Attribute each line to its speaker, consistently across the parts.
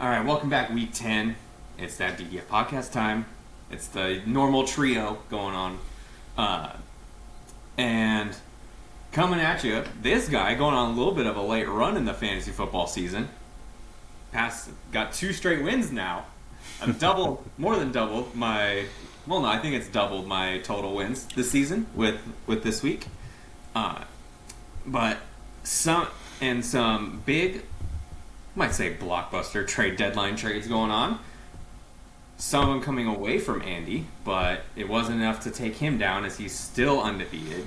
Speaker 1: All right, welcome back, week 10. It's that DDF podcast time. It's the normal trio going on. And coming at you, this guy going on a little bit of a late run in the fantasy football season. Got 2 straight wins now. I've more than doubled my, well, no, I think it's doubled my total wins this season with this week. But some big, might say blockbuster trade deadline trades going on. Some of them coming away from Andy, but it wasn't enough to take him down as he's still undefeated.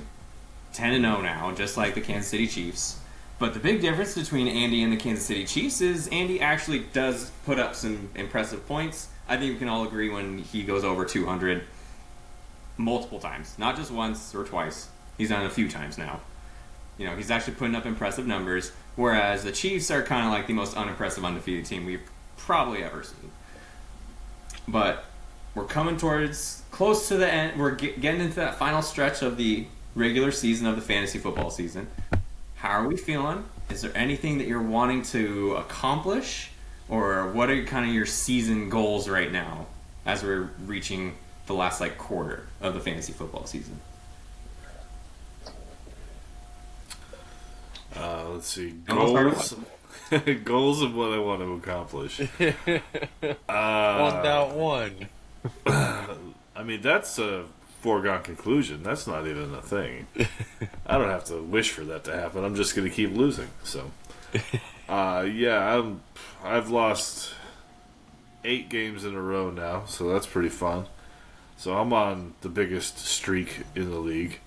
Speaker 1: 10-0 now, just like the Kansas City Chiefs. But the big difference between Andy and the Kansas City Chiefs is Andy actually does put up some impressive points. I think we can all agree when he goes over 200 multiple times. Not just once or twice. He's done it a few times now. You know, he's actually putting up impressive numbers, whereas the Chiefs are kind of like the most unimpressive undefeated team we've probably ever seen. But we're coming towards close to the end. We're getting into that final stretch of the regular season of the fantasy football season. How are we feeling? Is there anything that you're wanting to accomplish? Or what are kind of your season goals right now as we're reaching the last quarter of the fantasy football season?
Speaker 2: Let's see. Goals. Goals of what I want to accomplish.
Speaker 3: One.
Speaker 2: I mean, that's a foregone conclusion. That's not even a thing. I don't have to wish for that to happen. I'm just going to keep losing. So, I've lost 8 games in a row now, so that's pretty fun. So I'm on the biggest streak in the league.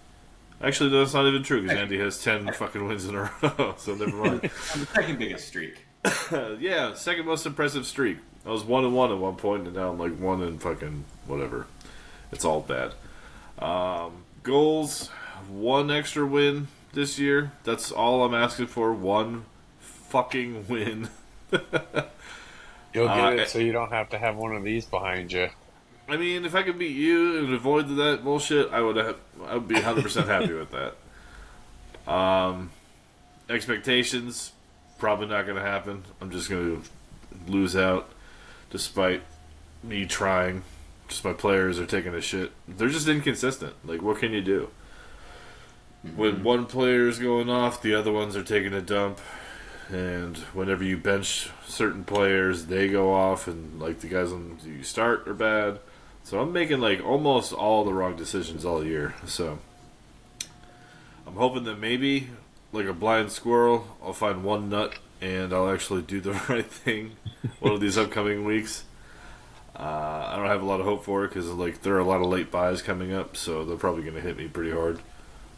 Speaker 2: Actually, that's not even true, because Andy has 10 fucking wins in a row, so never mind.
Speaker 1: I'm the second biggest streak.
Speaker 2: Yeah, second most impressive streak. I was 1-1 at one point, and now I'm 1 and fucking whatever. It's all bad. Goals, 1 extra win this year. That's all I'm asking for. 1 fucking win.
Speaker 3: You'll get it so you don't have to have one of these behind you.
Speaker 2: I mean, if I could beat you and avoid that bullshit, I would be 100% happy with that. Expectations, probably not going to happen. I'm just going to lose out despite me trying. Just my players are taking a shit. They're just inconsistent. What can you do? Mm-hmm. When one player is going off, the other ones are taking a dump. And whenever you bench certain players, they go off, and the guys you start are bad. So I'm making almost all the wrong decisions all year. So I'm hoping that maybe, like a blind squirrel, I'll find one nut and I'll actually do the right thing one of these upcoming weeks. I don't have a lot of hope for it because there are a lot of late buys coming up, so they're probably going to hit me pretty hard.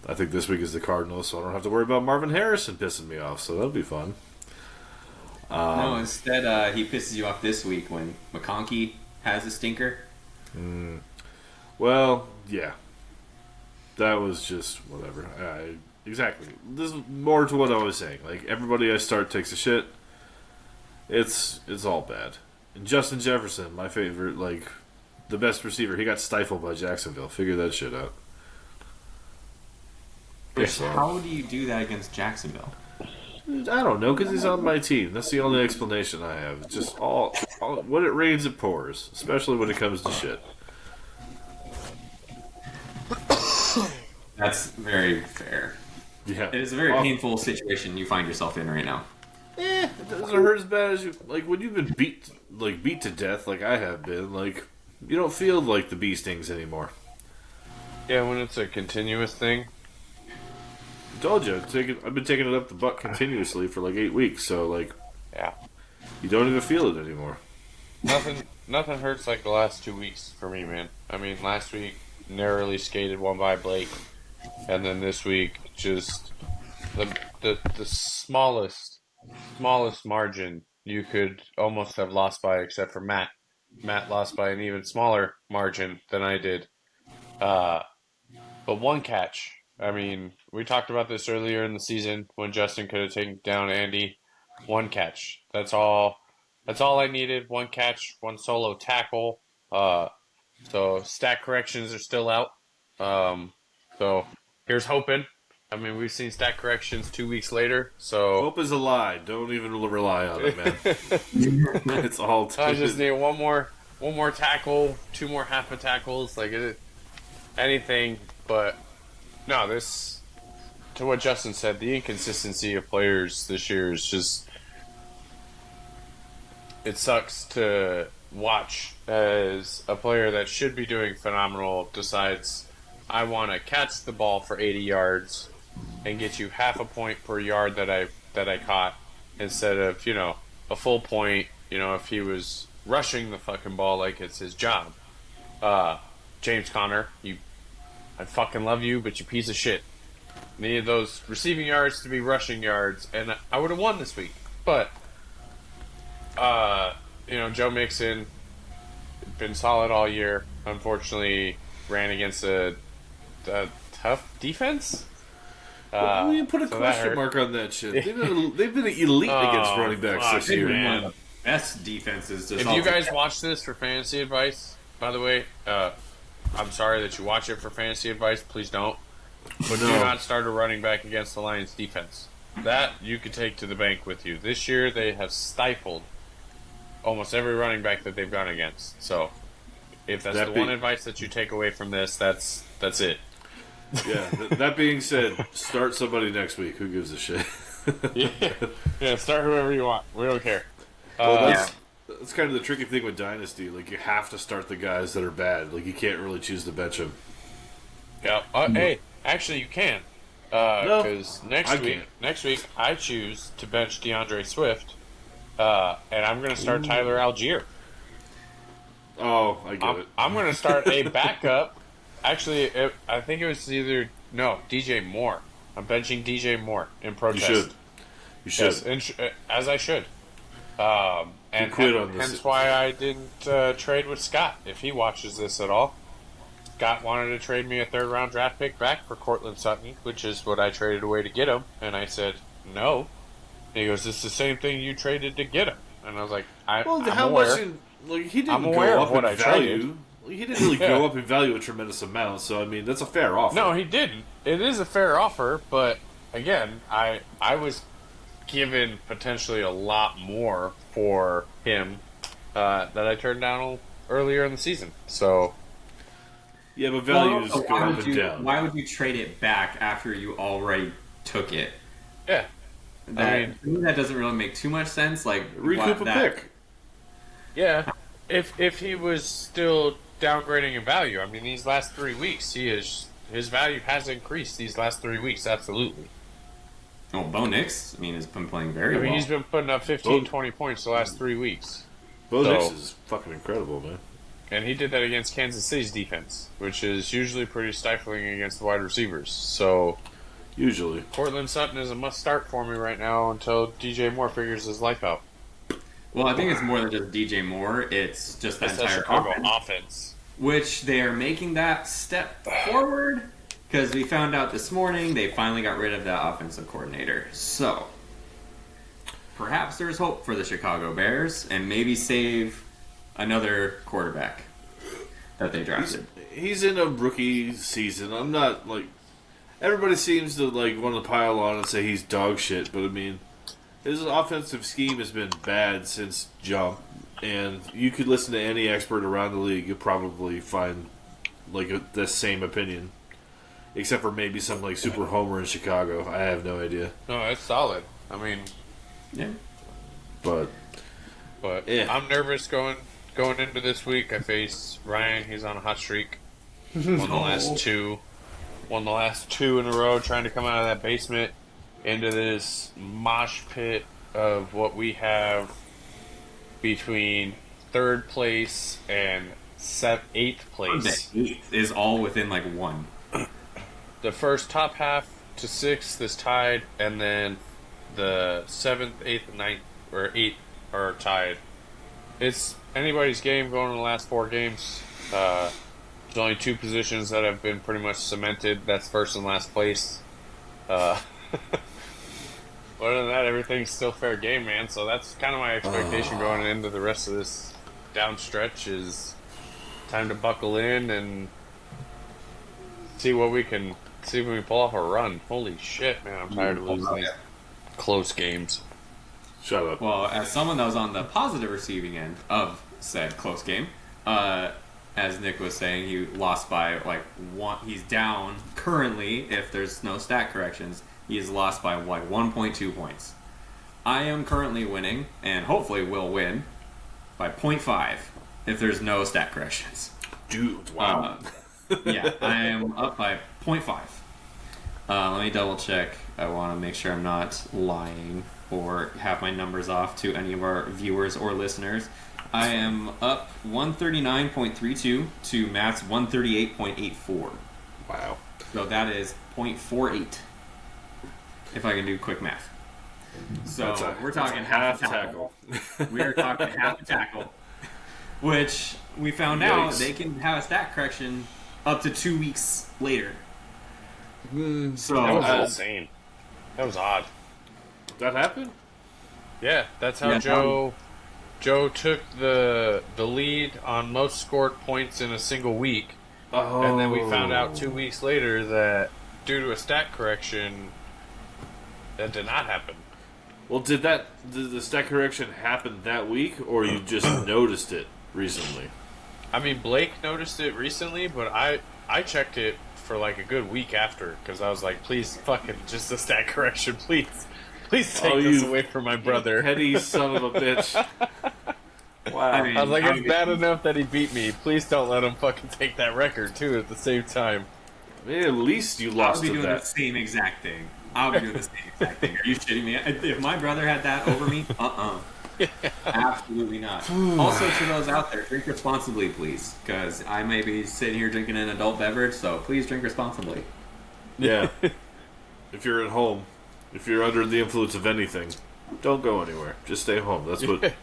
Speaker 2: I think this week is the Cardinals, so I don't have to worry about Marvin Harrison pissing me off, so that'll be fun.
Speaker 1: No, instead he pisses you off this week when McConkey has a stinker.
Speaker 2: Well, yeah. That was just whatever. Exactly. This is more to what I was saying. Everybody I start takes a shit. It's all bad. And Justin Jefferson, my favorite, the best receiver, he got stifled by Jacksonville. Figure that shit out.
Speaker 1: How do you do that against Jacksonville?
Speaker 2: I don't know, because he's on my team. That's the only explanation I have. It's just all when it rains, it pours, especially when it comes to shit.
Speaker 1: That's very fair.
Speaker 2: Yeah,
Speaker 1: it is a very painful situation you find yourself in right now.
Speaker 2: It doesn't hurt as bad as you when you've been beat to death like I have been. You don't feel the bee stings anymore.
Speaker 3: Yeah, when it's a continuous thing.
Speaker 2: I told you, I've been taking it up the butt continuously for 8 weeks. So
Speaker 3: yeah,
Speaker 2: you don't even feel it anymore.
Speaker 3: Nothing hurts like the last 2 weeks for me, man. I mean, last week narrowly skated one by Blake, and then this week just the smallest margin you could almost have lost by, except for Matt. Matt lost by an even smaller margin than I did. But 1 catch. I mean, we talked about this earlier in the season when Justin could have taken down Andy. 1 catch. That's all I needed. 1 catch, 1 solo tackle. So stat corrections are still out. So here's hoping. I mean, we've seen stat corrections 2 weeks later, so
Speaker 2: Hope is a lie. Don't even rely on it, man. It's all.
Speaker 3: I just need one more tackle, 2 more half a tackles, anything. But no, this, to what Justin said, the inconsistency of players this year is just, it sucks to watch as a player that should be doing phenomenal decides, I want to catch the ball for 80 yards and get you half a point per yard that I caught, instead of, a full point, if he was rushing the fucking ball like it's his job. James Conner, I fucking love you, but you piece of shit. Needed those receiving yards to be rushing yards, and I would have won this week. But, Joe Mixon, been solid all year. Unfortunately, ran against a tough defense.
Speaker 2: Well, you put a question mark on that shit. They've been elite against running backs this year.
Speaker 1: One of the best defenses.
Speaker 3: If you guys watch this for fantasy advice, by the way, I'm sorry that you watch it for fantasy advice. Please don't. But do not start a running back against the Lions defense. That you could take to the bank with you. This year they have stifled almost every running back that they've gone against. So if that's the one advice that you take away from this, that's it.
Speaker 2: Yeah, that being said, start somebody next week. Who gives a shit?
Speaker 3: Yeah, start whoever you want. We don't care.
Speaker 2: That's kind of the tricky thing with Dynasty. Like, you have to start the guys that are bad. Like, you can't really choose to bench them.
Speaker 3: Yeah. Hey, actually, you can. Because next week, I choose to bench DeAndre Swift, and I'm going to start Tyler Algier.
Speaker 2: Oh, I get it.
Speaker 3: I'm going to start a backup. Actually, I think it was DJ Moore. I'm benching DJ Moore in protest.
Speaker 2: You should.
Speaker 3: Yes, as I should. And hence why I didn't trade with Scott, if he watches this at all. Scott wanted to trade me a 3rd-round draft pick back for Cortland Sutton, which is what I traded away to get him. And I said, no. And he goes, it's the same thing you traded to get him. And I was like, I'm aware.
Speaker 2: He didn't go up in value. He didn't really go up in value a tremendous amount, so, I mean, that's a fair offer.
Speaker 3: No, he didn't. It is a fair offer, but, again, I was given potentially a lot more for him that I turned down earlier in the season. So,
Speaker 2: yeah, but values go up and down.
Speaker 1: Why would you trade it back after you already took it?
Speaker 3: Yeah.
Speaker 1: That doesn't really make too much sense. Like,
Speaker 2: recoup a pick.
Speaker 3: Yeah. If he was still downgrading in value, I mean, these last 3 weeks, his value has increased these last 3 weeks, absolutely.
Speaker 1: Oh, Bo Nix, has been playing very well.
Speaker 3: He's been putting up 15, 20 points the last 3 weeks.
Speaker 2: Bo Nix is fucking incredible, man.
Speaker 3: And he did that against Kansas City's defense, which is usually pretty stifling against the wide receivers. So,
Speaker 2: usually.
Speaker 3: Cortland Sutton is a must-start for me right now until DJ Moore figures his life out.
Speaker 1: Well, I think it's more than just DJ Moore. It's just the entire
Speaker 3: Chicago offense.
Speaker 1: Which they are making that step forward, because we found out this morning they finally got rid of that offensive coordinator. So, perhaps there's hope for the Chicago Bears and maybe save another quarterback that they drafted.
Speaker 2: He's in a rookie season. I'm not, everybody seems to, want to pile on and say he's dog shit, but, his offensive scheme has been bad since jump, and you could listen to any expert around the league, you'll probably find the same opinion, except for maybe some super homer in Chicago. I have no idea.
Speaker 3: No, it's solid.
Speaker 1: Yeah,
Speaker 2: but yeah.
Speaker 3: I'm nervous going into this week. I face Ryan. He's on a hot streak. Won the last two in a row, trying to come out of that basement into this mosh pit of what we have between 3rd place and 8th place.
Speaker 1: The 8th is all within one.
Speaker 3: The first top half to 6th is tied, and then the 7th, 8th, and 9th, or 8th are tied. It's anybody's game going in the last 4 games. There's only 2 positions that have been pretty much cemented. That's first and last place. Other than that, everything's still fair game, man. So that's kind of my expectation going into the rest of this down stretch is time to buckle in and see what we can See if we can pull off a run. Holy shit, man! I'm tired of losing these close games.
Speaker 2: Shut up.
Speaker 1: Well, as someone that was on the positive receiving end of said close game, as Nick was saying, he lost by like one. He's down currently. If there's no stat corrections, he is lost by like 1.2 points. I am currently winning, and hopefully will win by 0.5 if there's no stat corrections.
Speaker 2: Dude, wow.
Speaker 1: Yeah, I am up by 0.5. Let me double check. I want to make sure I'm not lying or have my numbers off to any of our viewers or listeners. I am up 139.32 to Matt's 138.84.
Speaker 2: Wow.
Speaker 1: So that is 0.48. If I can do quick math. So we're talking half a tackle. We are talking half a tackle. Which we found out they can have a stat correction up to 2 weeks later. So
Speaker 3: That was insane. That was odd.
Speaker 2: That happened?
Speaker 3: Yeah, that's how Joe took the lead on most scored points in a single week.
Speaker 2: Oh.
Speaker 3: And then we found out 2 weeks later that due to a stat correction, that did not happen.
Speaker 2: Well, did the stat correction happen that week, or you just noticed it recently?
Speaker 3: I mean, Blake noticed it recently, but I checked it for like a good week after because I was like, please, fucking, just a stat correction, please. Please take this away from my brother.
Speaker 2: Petty son of a bitch. Wow.
Speaker 3: I was like, it's bad enough that he beat me. Please don't let him fucking take that record, too, at the same time.
Speaker 2: I mean, at least you lost to
Speaker 1: I'll be doing
Speaker 2: that.
Speaker 1: the same exact thing. I'll be doing the same exact thing. Are you shitting me? If my brother had that over me, absolutely not. Also, to those out there, drink responsibly, please. Because I may be sitting here drinking an adult beverage, so please drink responsibly.
Speaker 2: Yeah. If you're at home, if you're under the influence of anything, don't go anywhere. Just stay home. That's what...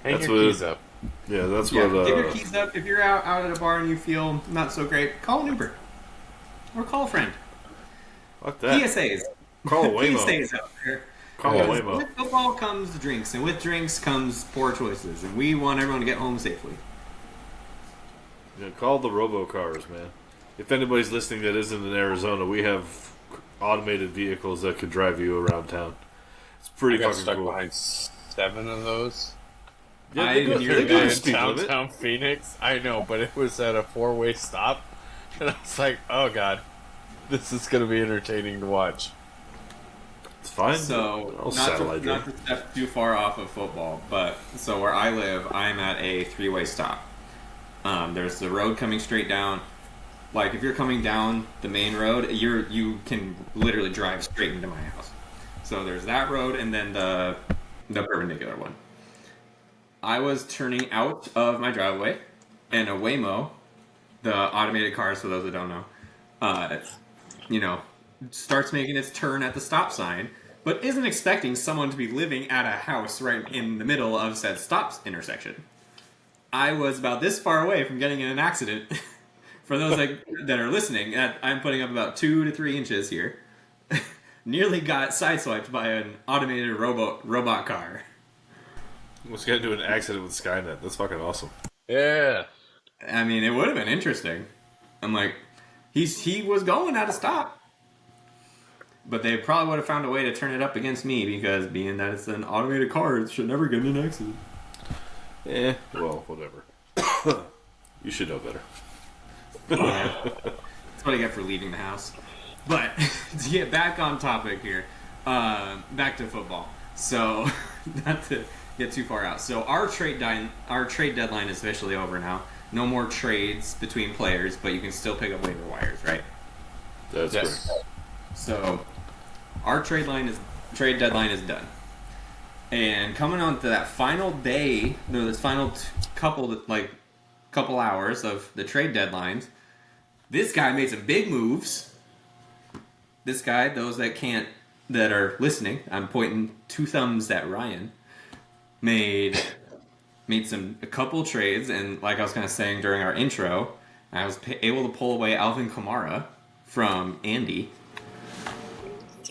Speaker 3: Hang your keys up.
Speaker 2: Yeah, that's
Speaker 1: Yeah,
Speaker 2: what...
Speaker 1: give your keys up. If you're out at a bar and you feel not so great, call an Uber. Or call a friend.
Speaker 2: Fuck that.
Speaker 1: PSAs.
Speaker 2: Call a Waymo.
Speaker 1: PSAs out there.
Speaker 2: Call a
Speaker 1: Because
Speaker 2: Waymo.
Speaker 1: with football comes drinks, and with drinks comes poor choices, and we want everyone to get home safely.
Speaker 2: Yeah, call the robocars, man. If anybody's listening that isn't in Arizona, we have automated vehicles that could drive you around town. It's pretty
Speaker 3: I got
Speaker 2: fucking
Speaker 3: stuck
Speaker 2: cool.
Speaker 3: behind 7 of those.
Speaker 2: Yeah, they go
Speaker 3: You're
Speaker 2: to
Speaker 3: in
Speaker 2: speed limit.
Speaker 3: downtown Phoenix. I know, but it was at a 4-way stop, and I was like, "Oh god, this is going to be entertaining to watch."
Speaker 2: It's fine.
Speaker 1: So,
Speaker 2: I'll
Speaker 1: not
Speaker 2: satellite
Speaker 1: to step too far off of football, but so where I live, I'm at a 3-way stop. There's the road coming straight down. Like, if you're coming down the main road, you can literally drive straight into my house. So there's that road, and then the perpendicular one. I was turning out of my driveway, and a Waymo, the automated cars, for those that don't know, starts making its turn at the stop sign, but isn't expecting someone to be living at a house right in the middle of said stop intersection. I was about this far away from getting in an accident. For those that are listening, I'm putting up about 2 to 3 inches here. Nearly got sideswiped by an automated robot car.
Speaker 2: Let's get into an accident with Skynet. That's fucking awesome.
Speaker 3: Yeah.
Speaker 1: I mean, it would have been interesting. I'm like, he was going at a stop. But they probably would have found a way to turn it up against me because being that it's an automated car, it should never get in an accident.
Speaker 2: Well, whatever. You should know better.
Speaker 1: Yeah. That's what I get for leaving the house. But to get back on topic here, back to football. So, not to get too far out. So our trade deadline is officially over now. No more trades between players, but you can still pick up waiver wires, right?
Speaker 2: That's
Speaker 3: Yes.
Speaker 2: correct.
Speaker 1: So our trade deadline is done. And coming on to that final day, this final couple hours of the trade deadlines, this guy made some big moves. This guy, those that are listening, I'm pointing 2 thumbs at Ryan, made a couple trades, and like I was kind of saying during our intro, I was able to pull away Alvin Kamara from Andy,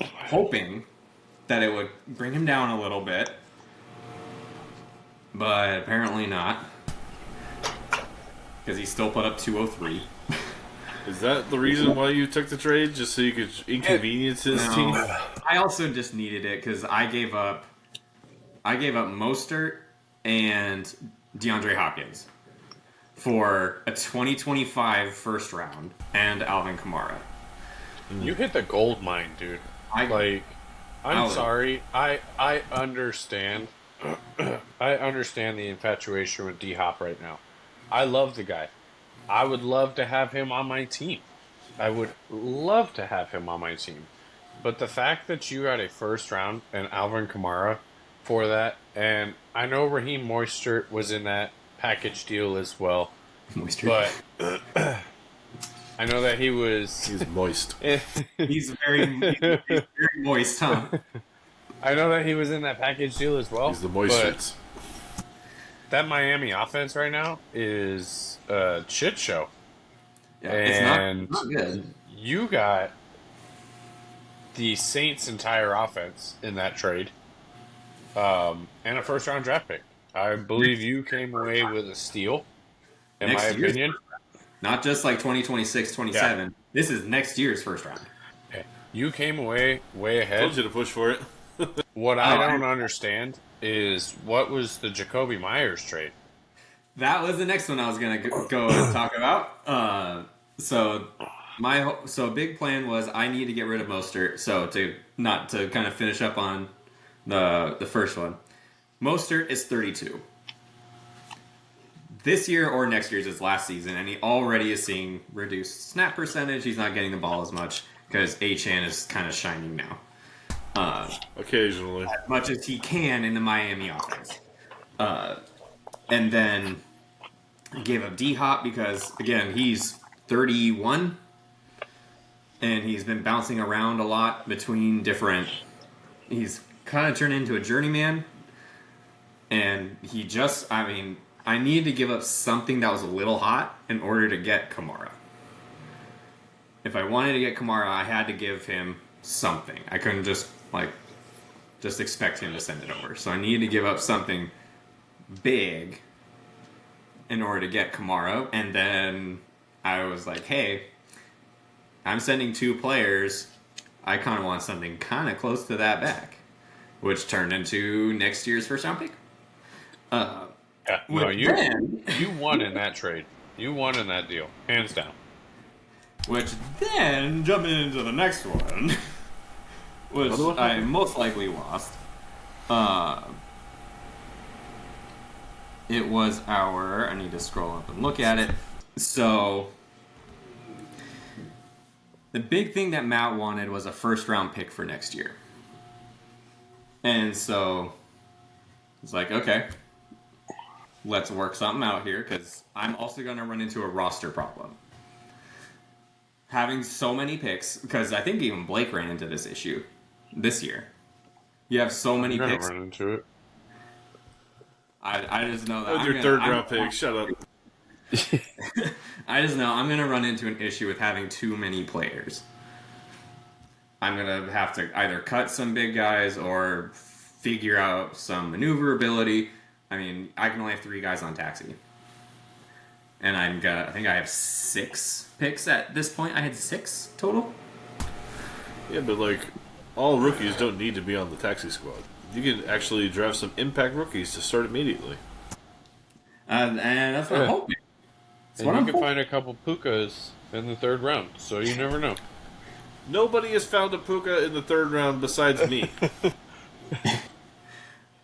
Speaker 1: hoping that it would bring him down a little bit, but apparently not, because he still put up 203.
Speaker 2: Is that the reason why you took the trade? Just so you could inconvenience his team?
Speaker 1: I also just needed it because I gave up Mostert and DeAndre Hopkins for a 2025 first round and Alvin Kamara.
Speaker 3: You hit the gold mine, dude. I'm sorry. I understand. I understand the infatuation with D Hop right now. I love the guy. I would love to have him on my team. I would love to have him on my team. But the fact that you got a first round and Alvin Kamara for that, and I know Raheem Mostert was in that package deal as well. But I know that he was...
Speaker 2: He's moist.
Speaker 1: he's very moist, huh?
Speaker 3: I know that he was in that package deal as well.
Speaker 2: He's the moist.
Speaker 3: That Miami offense right now is a shit show.
Speaker 1: Yeah,
Speaker 3: and
Speaker 1: it's not good.
Speaker 3: You got the Saints' entire offense in that trade, and a first-round draft pick. I believe you came away with a steal, in my opinion.
Speaker 1: Not just like 2026, 27. Yeah. This is next year's first round.
Speaker 3: Okay. You came away way ahead.
Speaker 2: Told you to push for it.
Speaker 3: What I don't understand is what was the Jacoby Myers trade?
Speaker 1: That was the next one I was going to go and talk about. So big plan was I need to get rid of Mostert. So to kind of finish up on the first one, Mostert is 32. This year or next year's his last season, and he already is seeing reduced snap percentage. He's not getting the ball as much because Achane is kind of shining now.
Speaker 2: Occasionally.
Speaker 1: As much as he can in the Miami offense. And then I gave up D-Hop because, again, he's 31, and he's been bouncing around a lot between different... He's kind of turned into a journeyman, and he just... I needed to give up something that was a little hot in order to get Kamara. If I wanted to get Kamara, I had to give him something. I couldn't just expect him to send it over. So I needed to give up something big in order to get Kamara. And then I was like, hey, I'm sending 2 players. I kind of want something kind of close to that back, which turned into next year's first round pick.
Speaker 3: You won in that trade. You won in that deal, hands down.
Speaker 1: Which then, jumping into the next one, which I most likely lost. It was I need to scroll up and look at it. So, the big thing that Matt wanted was a first round pick for next year. And so, it's like, okay, let's work something out here, because I'm also going to run into a roster problem. Having so many picks, because I think even Blake ran into this issue this year. You have so many picks.
Speaker 3: Run into it.
Speaker 1: I just know that.
Speaker 2: With your third round pick, shut up.
Speaker 1: I just know I'm going to run into an issue with having too many players. I'm going to have to either cut some big guys or figure out some maneuverability. I mean, I can only have 3 guys on taxi. And I think I have 6 picks at this point. I had 6 total.
Speaker 2: Yeah, but all rookies don't need to be on the taxi squad. You can actually draft some impact rookies to start immediately.
Speaker 1: And that's what I'm hoping.
Speaker 3: And you can find a couple Pukas in the 3rd round, so you never know.
Speaker 2: Nobody has found a Puka in the 3rd round besides me.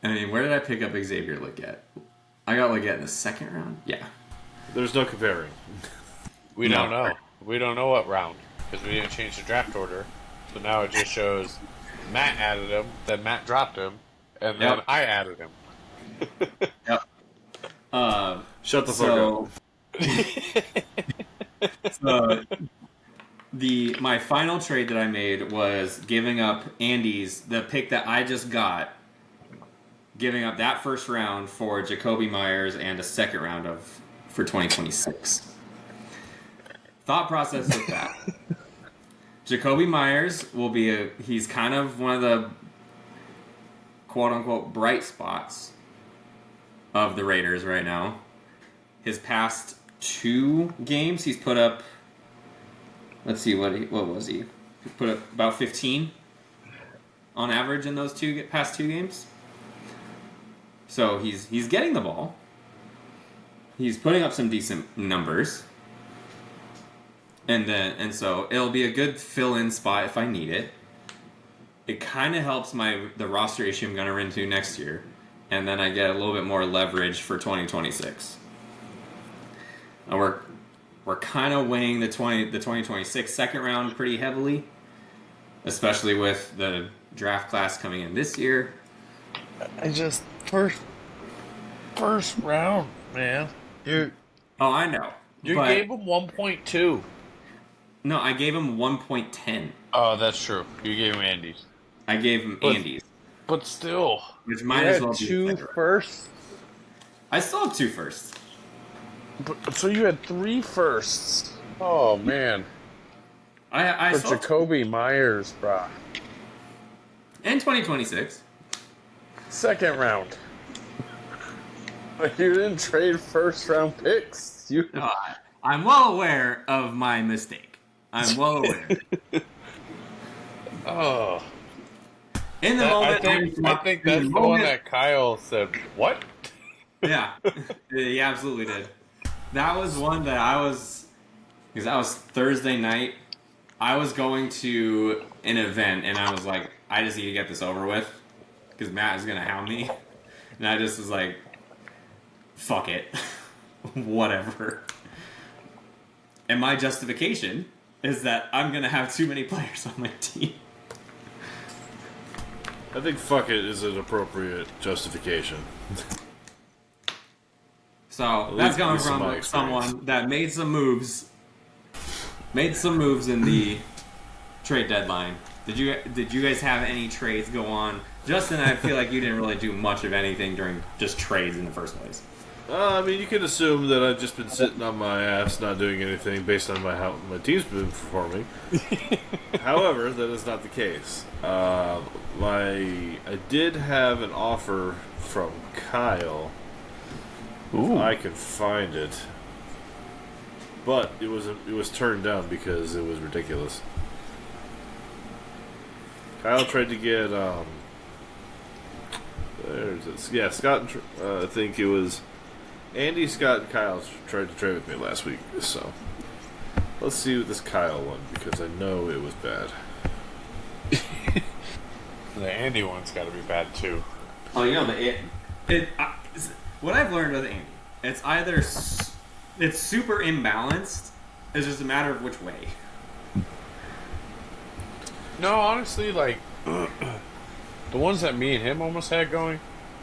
Speaker 1: I mean, where did I pick up Xavier Legette? I got Legette in the 2nd round? Yeah.
Speaker 2: There's no comparing.
Speaker 3: We don't know. We don't know what round, because we didn't change the draft order. So now it just shows Matt added him, then Matt dropped him, and then I added him.
Speaker 1: Yep.
Speaker 2: Shut the fuck
Speaker 1: up. So, my final trade that I made was giving up the pick that I just got, giving up that first round for Jacoby Myers and a 2nd round for 2026. Thought process with that. Jacoby Myers he's kind of one of the quote-unquote bright spots of the Raiders right now. His past 2 games, he's put up let's see what was he? He put up about 15 on average in those past two games. So he's getting the ball. He's putting up some decent numbers. And so it'll be a good fill-in spot if I need it. It kind of helps the roster issue I'm going to run into next year, and then I get a little bit more leverage for 2026. And we're kind of weighing the 2026 second round pretty heavily, especially with the draft class coming in this year.
Speaker 3: I just first round, man. Dude.
Speaker 1: Oh, I know.
Speaker 3: You gave him 1.2.
Speaker 1: No, I gave him 1.10.
Speaker 3: Oh, that's true. You gave him Andy's.
Speaker 1: I gave him Andy's.
Speaker 3: But still,
Speaker 1: which might as well be
Speaker 3: two firsts.
Speaker 1: I still have 2 firsts.
Speaker 3: So you had 3 firsts. Oh man.
Speaker 1: I
Speaker 3: for Jacoby Myers, bro.
Speaker 1: And 2026.
Speaker 3: Second round. You didn't trade first round picks.
Speaker 1: I'm well aware of my mistake. I'm well aware.
Speaker 3: Oh.
Speaker 1: In the moment,
Speaker 3: I think that's the one that Kyle said, what?
Speaker 1: Yeah. He absolutely did. That was one that because that was Thursday night. I was going to an event, and I was like, I just need to get this over with, because Matt is going to hound me. And I just was like, fuck it. Whatever. And my justification is that I'm going to have too many players on my team.
Speaker 2: I think fuck it is an appropriate justification.
Speaker 1: So that's coming from someone that made some moves in the trade deadline. Did you guys have any trades go on? Justin, I feel like you didn't really do much of anything during just trades in the first place.
Speaker 2: I mean, you can assume that I've just been sitting on my ass, not doing anything, based on how my team's been performing. However, that is not the case. I did have an offer from Kyle. Ooh. If I could find it, but it was turned down because it was ridiculous. Kyle tried to get there's it. Yeah, Scott. I think it was Andy, Scott, and Kyle tried to trade with me last week. So let's see what this Kyle one, because I know it was bad.
Speaker 3: The Andy one's got to be bad too.
Speaker 1: Oh, you know what I've learned with Andy, it's either it's super imbalanced. It's just a matter of which way.
Speaker 3: No, honestly, like the ones that me and him almost had going,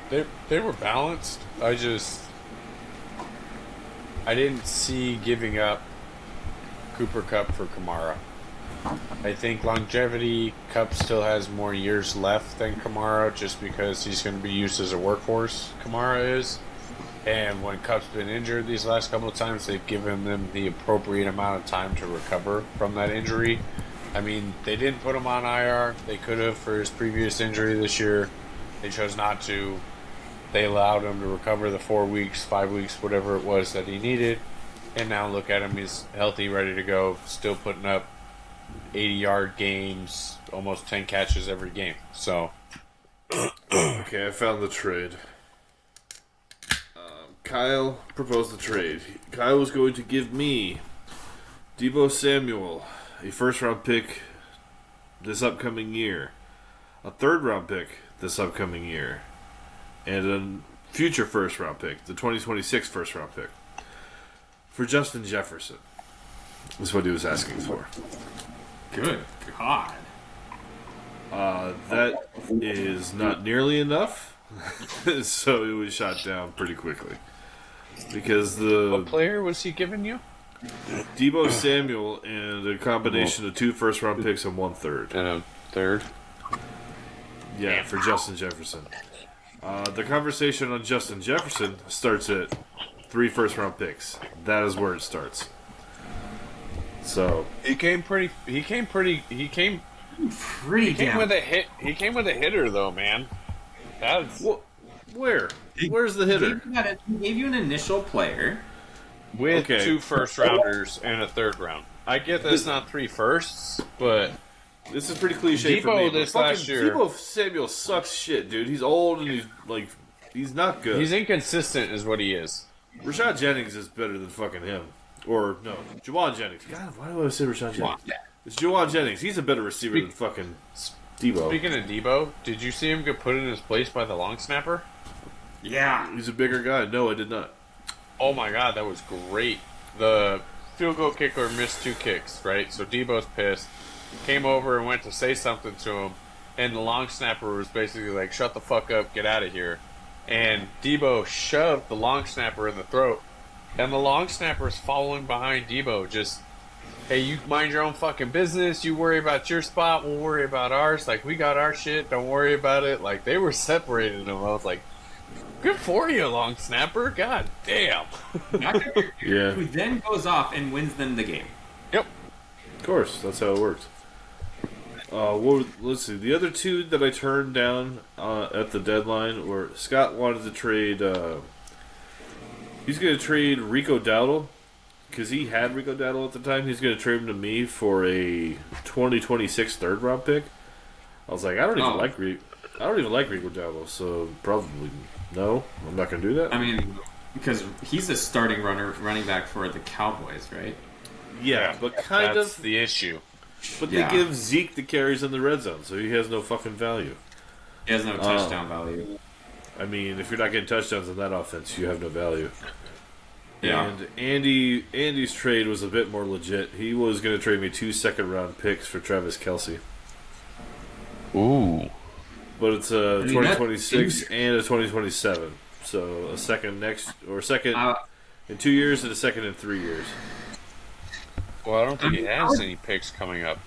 Speaker 3: they were balanced. I didn't see giving up Cooper Kupp for Kamara. I think longevity, Kupp still has more years left than Kamara, just because he's going to be used as a workhorse. Kamara is. And when Kupp's been injured these last couple of times, they've given them the appropriate amount of time to recover from that injury. I mean, they didn't put him on IR. They could have for his previous injury this year. They chose not to. They allowed him to recover the 4 weeks, 5 weeks, whatever it was that he needed. And now look at him. He's healthy, ready to go, still putting up 80-yard games, almost 10 catches every game. So,
Speaker 2: okay, I found the trade. Kyle proposed the trade. Kyle was going to give me Deebo Samuel, a first-round pick this upcoming year, a third-round pick this upcoming year, and a future first-round pick, the 2026 first-round pick, for Justin Jefferson. That's what he was asking for.
Speaker 1: Good God.
Speaker 2: That is not nearly enough, so it was shot down pretty quickly. Because
Speaker 3: what player was he giving you?
Speaker 2: Deebo Samuel and a combination of 2 first-round picks and 1 third.
Speaker 3: And a third?
Speaker 2: Yeah, for Justin Jefferson. The conversation on Justin Jefferson starts at 3 first-round picks. That is where it starts. So
Speaker 3: He came with a hit. He came with a hitter, though, man. That's
Speaker 2: where? Where's the hitter?
Speaker 1: He gave you an initial player
Speaker 3: with 2 first rounders and a third round. I get that it's not 3 firsts, but
Speaker 2: This is pretty cliche for me.
Speaker 3: Debo this last year.
Speaker 2: Debo Samuel sucks shit, dude. He's old and he's not good.
Speaker 3: He's inconsistent, is what he is.
Speaker 2: Rashad Jennings is better than fucking him. Or, no, Juwan Jennings. God, why do I say Rashad Jennings? It's Juwan Jennings. He's a better receiver than fucking Debo.
Speaker 3: Speaking of Debo, did you see him get put in his place by the long snapper?
Speaker 1: Yeah.
Speaker 2: He's a bigger guy. No, I did not.
Speaker 3: Oh my god, that was great. The field goal kicker missed 2 kicks, right? So Debo's pissed. Came over and went to say something to him, and the long snapper was basically like, shut the fuck up, get out of here. And Debo shoved the long snapper in the throat, and the long snapper is following behind Debo, just, hey, you mind your own fucking business, you worry about your spot, we'll worry about ours, like, we got our shit, don't worry about it. Like, they were separating them. I was like, good for you, long snapper, god damn.
Speaker 2: Yeah.
Speaker 1: Who then goes off and wins them the game.
Speaker 3: Yep.
Speaker 2: Of course, that's how it works. Let's see. The other 2 that I turned down at the deadline were Scott wanted to trade. He's going to trade Rico Dowdle because he had Rico Dowdle at the time. He's going to trade him to me for a 2026 third round pick. I was like, I don't even like Rico Dowdle, so probably no. I'm not going to do that.
Speaker 1: I mean, because he's a starting running back for the Cowboys, right?
Speaker 2: Yeah, but
Speaker 3: That's the issue.
Speaker 2: But
Speaker 1: Yeah.
Speaker 2: they give Zeke the carries in the red zone, so he has no fucking value.
Speaker 1: He has no touchdown value.
Speaker 2: I mean, if you're not getting touchdowns in that offense, you have no value.
Speaker 1: Yeah.
Speaker 2: And Andy's trade was a bit more legit. He was going to trade me 2 second-round picks for Travis Kelce.
Speaker 3: Ooh.
Speaker 2: But it's a 2026
Speaker 1: that
Speaker 2: and a 2027. So a second in 2 years and a second in 3 years.
Speaker 3: Well, I don't think he has any picks coming up.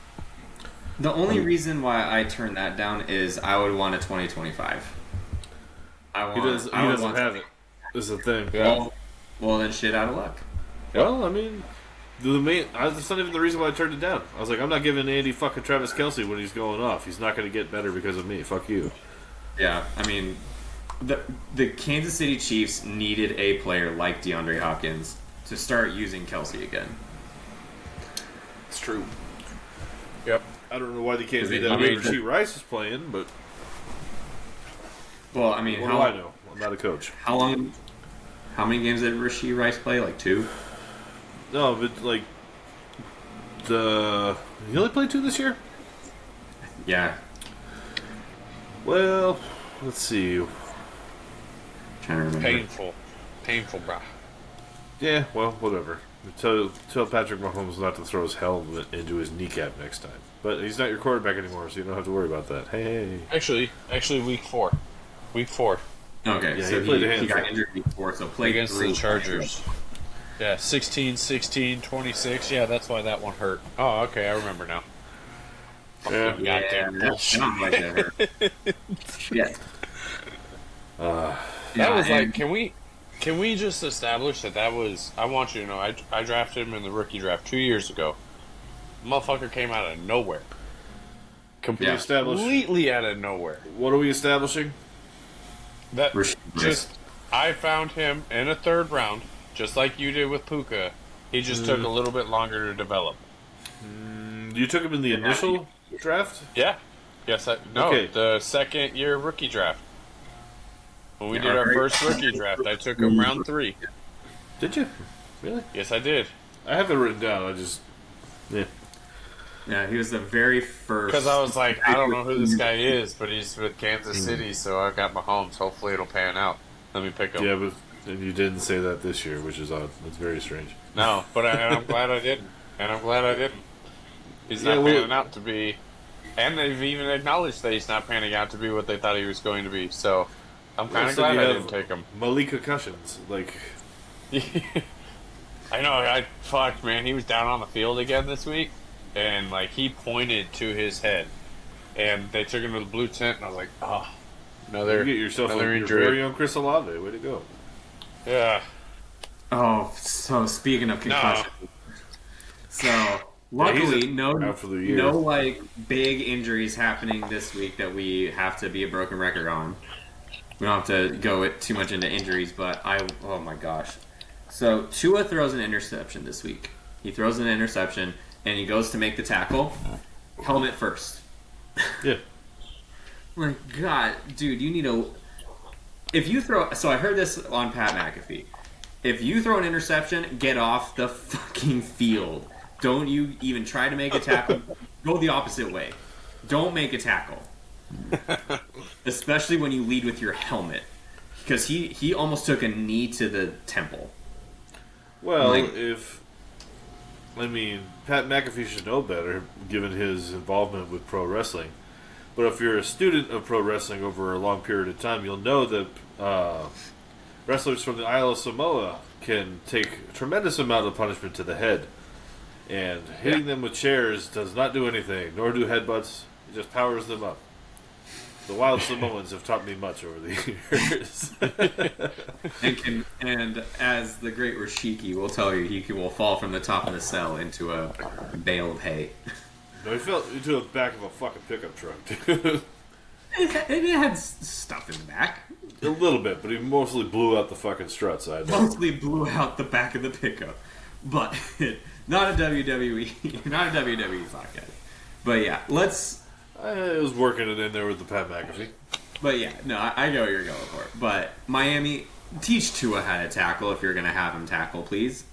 Speaker 1: The only reason why I turned that down is I would want a 2025.
Speaker 2: He doesn't have it. This is the thing.
Speaker 3: Yeah.
Speaker 1: Well, then shit out of luck.
Speaker 2: Well, I mean, that's not even the reason why I turned it down. I was like, I'm not giving Andy fucking Travis Kelce when he's going off. He's not going to get better because of me. Fuck you.
Speaker 1: Yeah, I mean, the Kansas City Chiefs needed a player like DeAndre Hopkins to start using Kelce again.
Speaker 2: It's true.
Speaker 3: Yep.
Speaker 2: I don't know why they can't
Speaker 1: Is
Speaker 2: do
Speaker 1: it-
Speaker 2: that
Speaker 1: I
Speaker 2: when
Speaker 1: mean-
Speaker 2: Rasheed Rice is playing, but
Speaker 1: Well, I mean,
Speaker 2: what do I know? I'm not a coach.
Speaker 1: How many games did Rasheed Rice play? Like 2?
Speaker 2: No, but like he only played 2 this year.
Speaker 1: Yeah.
Speaker 2: Well, let's see.
Speaker 1: Trying to remember.
Speaker 3: Painful, bro.
Speaker 2: Yeah, well, whatever. Tell Patrick Mahomes not to throw his helmet into his kneecap next time. But he's not your quarterback anymore, so you don't have to worry about that. Hey.
Speaker 3: Actually, week 4.
Speaker 1: Okay,
Speaker 2: Yeah,
Speaker 1: so
Speaker 2: he played a
Speaker 1: he got
Speaker 2: handful.
Speaker 1: injured before, so played
Speaker 3: Against
Speaker 1: through.
Speaker 3: the Chargers. Yeah, 16, 26. Yeah, that's why that one hurt. Oh, okay, I remember now.
Speaker 2: Yeah.
Speaker 3: Goddamn bullshit.
Speaker 1: Not like that hurt. Yeah.
Speaker 3: That was like, can we just establish that was? I want you to know, I drafted him in the rookie draft 2 years ago. Motherfucker came out of nowhere. Completely out of nowhere.
Speaker 2: What are we establishing?
Speaker 3: That
Speaker 1: Rasheed Rice.
Speaker 3: just, I found him in a 3rd round, just like you did with Puka. He just took a little bit longer to develop.
Speaker 2: You took him in the initial draft?
Speaker 3: Yeah. Yes,
Speaker 2: Okay.
Speaker 3: the 2nd year rookie draft. When we did our first rookie draft, I took him round 3.
Speaker 2: Did you? Really?
Speaker 3: Yes, I did.
Speaker 2: I have it written down. I just... Yeah.
Speaker 1: Yeah, he was the very first.
Speaker 3: Because I was like, I don't know who this guy is, but he's with Kansas City, so I got Mahomes. Hopefully it'll pan out. Let me pick him.
Speaker 2: Yeah, but and you didn't say that this year, which is odd. That's very strange.
Speaker 3: No, but I'm glad I didn't. And I'm glad I didn't. He's not panning out to be... And they've even acknowledged that he's not panning out to be what they thought he was going to be. So I'm kind of glad I didn't take him.
Speaker 2: Malik concussions. Like...
Speaker 3: I know, fuck, man. He was down on the field again this week. And, like, he pointed to his head. And they took him to the blue tent, and I was like, oh,
Speaker 2: You get yourself
Speaker 3: another
Speaker 2: your
Speaker 3: injury.
Speaker 2: very own Chris Olave. Way to go.
Speaker 3: Yeah.
Speaker 1: Oh, so speaking of concussion, so luckily
Speaker 2: out for the year.
Speaker 1: no like big injuries happening this week that we have to be a broken record on. We don't have to go too much into injuries, but oh my gosh. So Tua throws an interception this week. he throws an interception, and he goes to make the tackle, helmet first.
Speaker 2: Yeah.
Speaker 1: My God, dude, you need a... If you throw... So I heard this on Pat McAfee. If you throw an interception, get off the fucking field. Don't you even try to make a tackle. Go the opposite way. Don't make a tackle. Especially when you lead with your helmet. Because he almost took a knee to the temple.
Speaker 2: Well, Pat McAfee should know better, given his involvement with pro wrestling. But if you're a student of pro wrestling over a long period of time, you'll know that wrestlers from the Isle of Samoa can take a tremendous amount of punishment to the head. And hitting them with chairs does not do anything, nor do headbutts. It just powers them up. The wild Samoans have taught me much over the years.
Speaker 1: and as the great Rashiki will tell you, he will fall from the top of the cell into a bale of hay.
Speaker 2: No, he fell into the back of a fucking pickup truck, dude.
Speaker 1: It had stuff in the back.
Speaker 2: A little bit, but he mostly blew out the fucking struts.
Speaker 1: Mostly blew out the back of the pickup. But not a WWE podcast. But yeah,
Speaker 2: I was working it in there with the Pat McAfee.
Speaker 1: But yeah, no, I get what you're going for. But Miami, teach Tua how to tackle if you're going to have him tackle, please.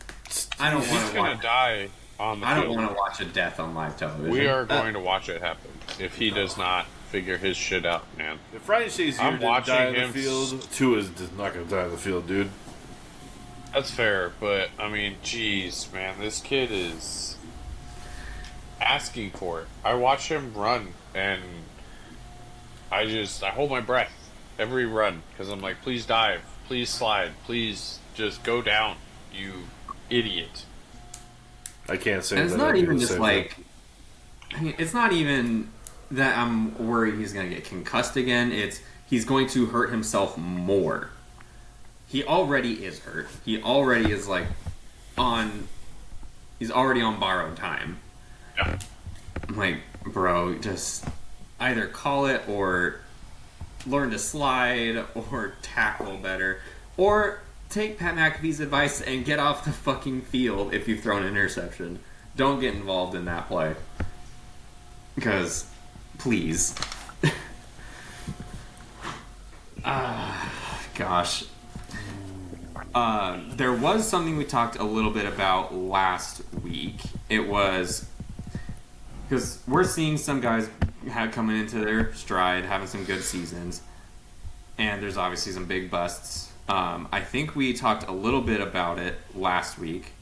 Speaker 1: I don't want
Speaker 3: He's
Speaker 1: to
Speaker 3: going
Speaker 1: watch.
Speaker 3: to die on the
Speaker 1: I don't
Speaker 3: field.
Speaker 1: want to watch a death on live television.
Speaker 3: We are going to watch it happen if he does not figure his shit out, man.
Speaker 2: If Ryan Shazier
Speaker 3: I'm
Speaker 2: didn't
Speaker 3: watching
Speaker 2: die in
Speaker 3: him
Speaker 2: the field, Tua's just not going to die in the field, dude.
Speaker 3: That's fair, but I mean, jeez, man, this kid is asking for it. I watch him run, and I hold my breath every run because I'm like, please dive, please slide, please just go down, you idiot.
Speaker 2: I can't say
Speaker 1: And it's
Speaker 2: that
Speaker 1: not
Speaker 2: I do
Speaker 1: even
Speaker 2: the
Speaker 1: just
Speaker 2: same
Speaker 1: like.
Speaker 2: thing.
Speaker 1: I mean, it's not even that I'm worried he's going to get concussed again. It's he's going to hurt himself more. He already is hurt. He already is he's already on borrowed time.
Speaker 3: Yeah.
Speaker 1: I'm like, bro, just either call it or learn to slide or tackle better. Or take Pat McAfee's advice and get off the fucking field if you've thrown an interception. Don't get involved in that play. Because, please. Gosh. There was something we talked a little bit about last week. It was because we're seeing some guys coming into their stride, having some good seasons, and there's obviously some big busts. I think we talked a little bit about it last week.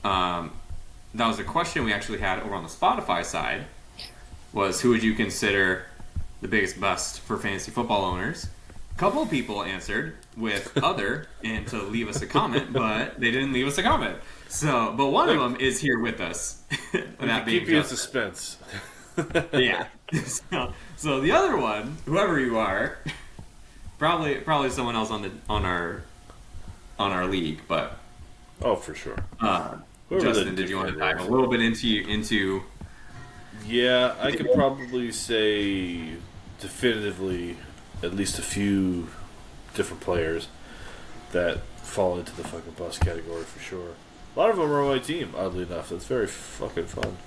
Speaker 1: That was a question we actually had over on the Spotify side. Was who would you consider the biggest bust for fantasy football owners? A couple of people answered with other and to leave us a comment, but they didn't leave us a comment. So, but one of them is here with us.
Speaker 2: That keep you in suspense.
Speaker 1: Yeah. So the other one, whoever you are, probably someone else on our league, but
Speaker 2: Oh, for sure.
Speaker 1: Justin, did you want to dive a little bit into?
Speaker 2: Yeah, I could probably say definitively at least a few different players that fall into the fucking bust category for sure. A lot of them are on my team, oddly enough. That's very fucking fun.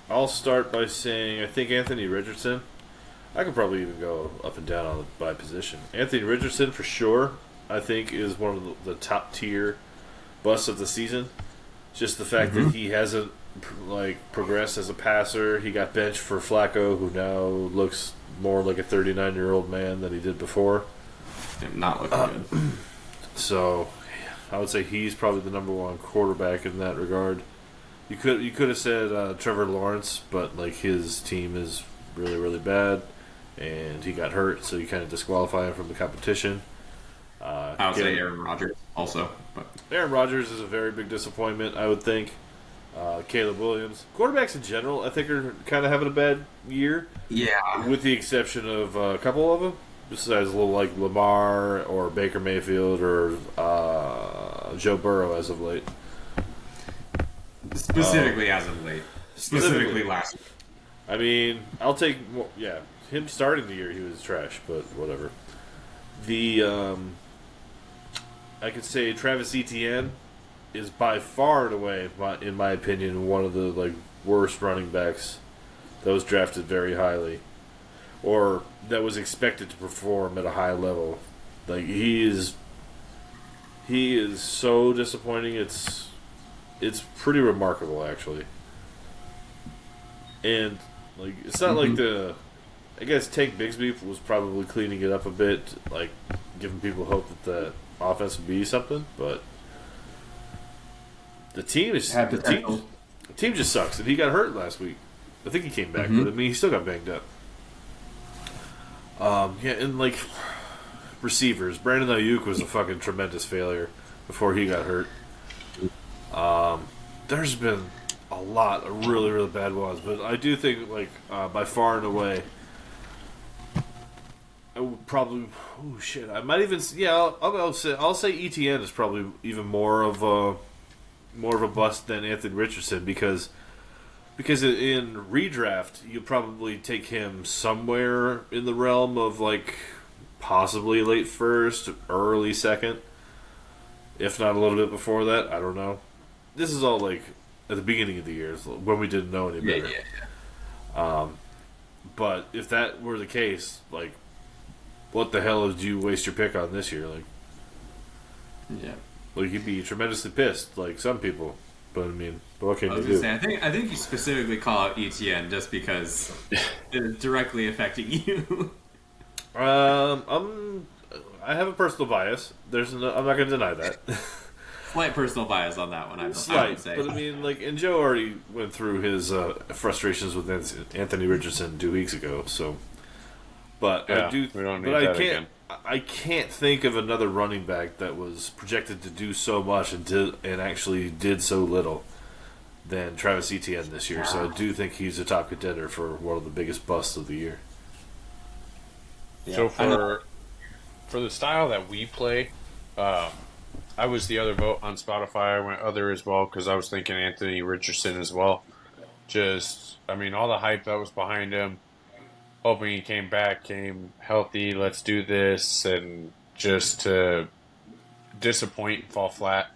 Speaker 2: I'll start by saying I think Anthony Richardson. I could probably even go up and down by position. Anthony Richardson, for sure, I think is one of the top tier busts of the season. Just the fact that he hasn't progressed as a passer. He got benched for Flacco, who now looks more like a 39-year-old man than he did before.
Speaker 1: Not looking good.
Speaker 2: So, I would say he's probably the number one quarterback in that regard. You could have said Trevor Lawrence, but his team is really, really bad, and he got hurt, so you kind of disqualify him from the competition.
Speaker 1: I would say Aaron Rodgers also. But
Speaker 2: Aaron Rodgers is a very big disappointment, I would think. Caleb Williams. Quarterbacks in general, I think, are kind of having a bad year.
Speaker 1: yeah,
Speaker 2: With the exception of a couple of them. Besides a little like Lamar or Baker Mayfield or Joe Burrow as of late.
Speaker 1: specifically as of late. Specifically last week.
Speaker 2: I mean, I'll take him starting the year he was trash, but whatever. I could say Travis Etienne is by far and away, in my opinion, one of the like worst running backs that was drafted very highly, or that was expected to perform at a high level. Like he is so disappointing. It's pretty remarkable, actually. And like it's not like the. I guess Tank Bigsby was probably cleaning it up a bit, like giving people hope that the offense would be something, but the team just sucks. And he got hurt last week. I think he came back, but I mean he still got banged up. Yeah, and like receivers, Brandon Ayuk was a fucking tremendous failure before he got hurt. There's been a lot of really, really bad ones, but I do think like by far and away. I would probably. Oh shit! I might even. Yeah, I'll say ETN is probably even more of a bust than Anthony Richardson because in redraft you probably take him somewhere in the realm of like possibly late first, early second, if not a little bit before that. I don't know. This is all like at the beginning of the year when we didn't know any better. Yeah. But if that were the case, like. What the hell did you waste your pick on this year? Like,
Speaker 1: yeah,
Speaker 2: like you'd be tremendously pissed, like some people. But I mean, what can you do?
Speaker 1: I think you specifically call out ETN just because it's directly affecting you.
Speaker 2: I have a personal bias. I'm not going to deny that.
Speaker 1: Slight personal bias on that one. I would say.
Speaker 2: But I mean, like, and Joe already went through his frustrations with Anthony Richardson 2 weeks ago, so. But
Speaker 3: yeah,
Speaker 2: I do.
Speaker 3: We don't need
Speaker 2: but
Speaker 3: that
Speaker 2: I can't.
Speaker 3: again.
Speaker 2: I can't think of another running back that was projected to do so much and actually did so little than Travis Etienne this year. So I do think he's a top contender for one of the biggest busts of the year.
Speaker 3: Yeah. So for the style that we play, I was the other vote on Spotify. I went other as well because I was thinking Anthony Richardson as well. I mean, all the hype that was behind him. Hoping he came back, came healthy, let's do this, and just to disappoint and fall flat.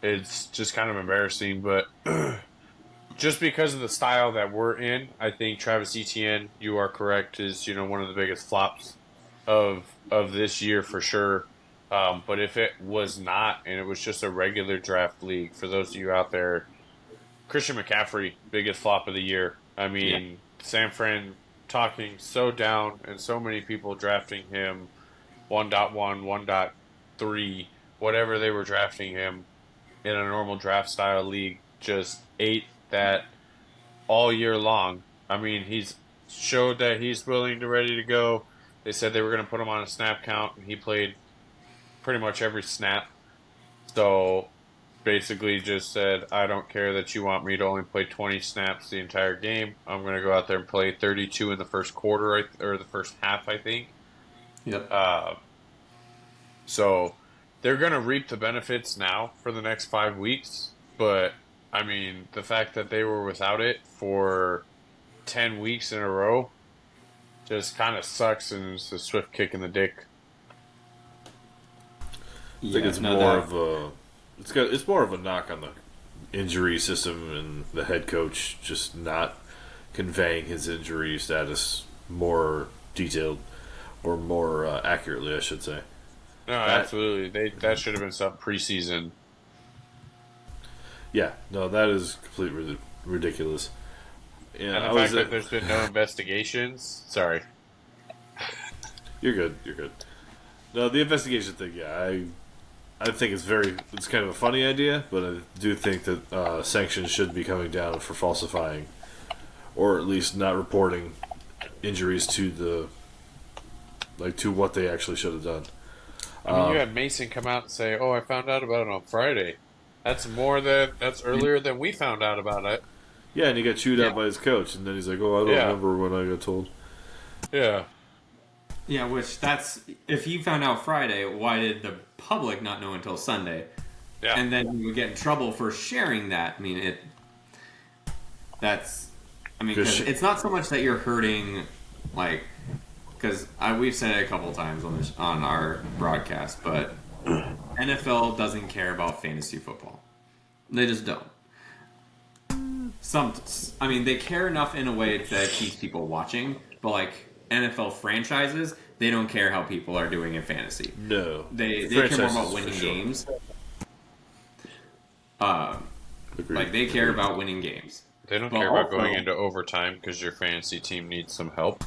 Speaker 3: It's just kind of embarrassing, but just because of the style that we're in, I think Travis Etienne, you are correct, is one of the biggest flops of this year for sure. But if it was not, and it was just a regular draft league, for those of you out there, Christian McCaffrey, biggest flop of the year. I mean, San Fran talking so down and so many people drafting him 1.1, 1.3, whatever they were drafting him in a normal draft style league, just ate that all year long. I mean, he's showed that he's willing to ready to go. They said they were going to put him on a snap count, and he played pretty much every snap. So basically just said, I don't care that you want me to only play 20 snaps the entire game. I'm going to go out there and play 32 in the first quarter, or the first half, I think.
Speaker 1: Yep.
Speaker 3: So they're going to reap the benefits now for the next 5 weeks. But, I mean, the fact that they were without it for 10 weeks in a row just kind of sucks, and it's a swift kick in the dick.
Speaker 2: I think it's more of a... It's more of a knock on the injury system and the head coach just not conveying his injury status more detailed or more accurately, I should say.
Speaker 3: No, absolutely. That should have been some preseason.
Speaker 2: Yeah, no, that is completely ridiculous.
Speaker 3: Yeah, and the fact that there's been no investigations. Sorry.
Speaker 2: You're good. No, the investigation thing, yeah, I think it's kind of a funny idea, but I do think that sanctions should be coming down for falsifying, or at least not reporting injuries to what they actually should have done.
Speaker 3: I mean, you had Mason come out and say, "Oh, I found out about it on Friday." That's earlier than we found out about it.
Speaker 2: Yeah, and he got chewed out by his coach, and then he's like, "Oh, I don't remember when I got told."
Speaker 3: Yeah.
Speaker 1: Yeah, if he found out Friday, why did the public not know until Sunday?
Speaker 3: Yeah.
Speaker 1: And then you would get in trouble for sharing that. I mean, because it's not so much that you're hurting, like, because we've said it a couple times on our broadcast, but NFL doesn't care about fantasy football. They just don't. They care enough in a way that keeps people watching, but like NFL franchises, they don't care how people are doing in fantasy.
Speaker 2: No.
Speaker 1: They care more
Speaker 2: Franchises,
Speaker 1: about
Speaker 2: for
Speaker 1: winning
Speaker 2: sure.
Speaker 1: games.
Speaker 2: Agreed.
Speaker 1: Like they care about winning games.
Speaker 3: They don't
Speaker 1: But
Speaker 3: care about
Speaker 1: also-
Speaker 3: going into overtime because your fantasy team needs some help.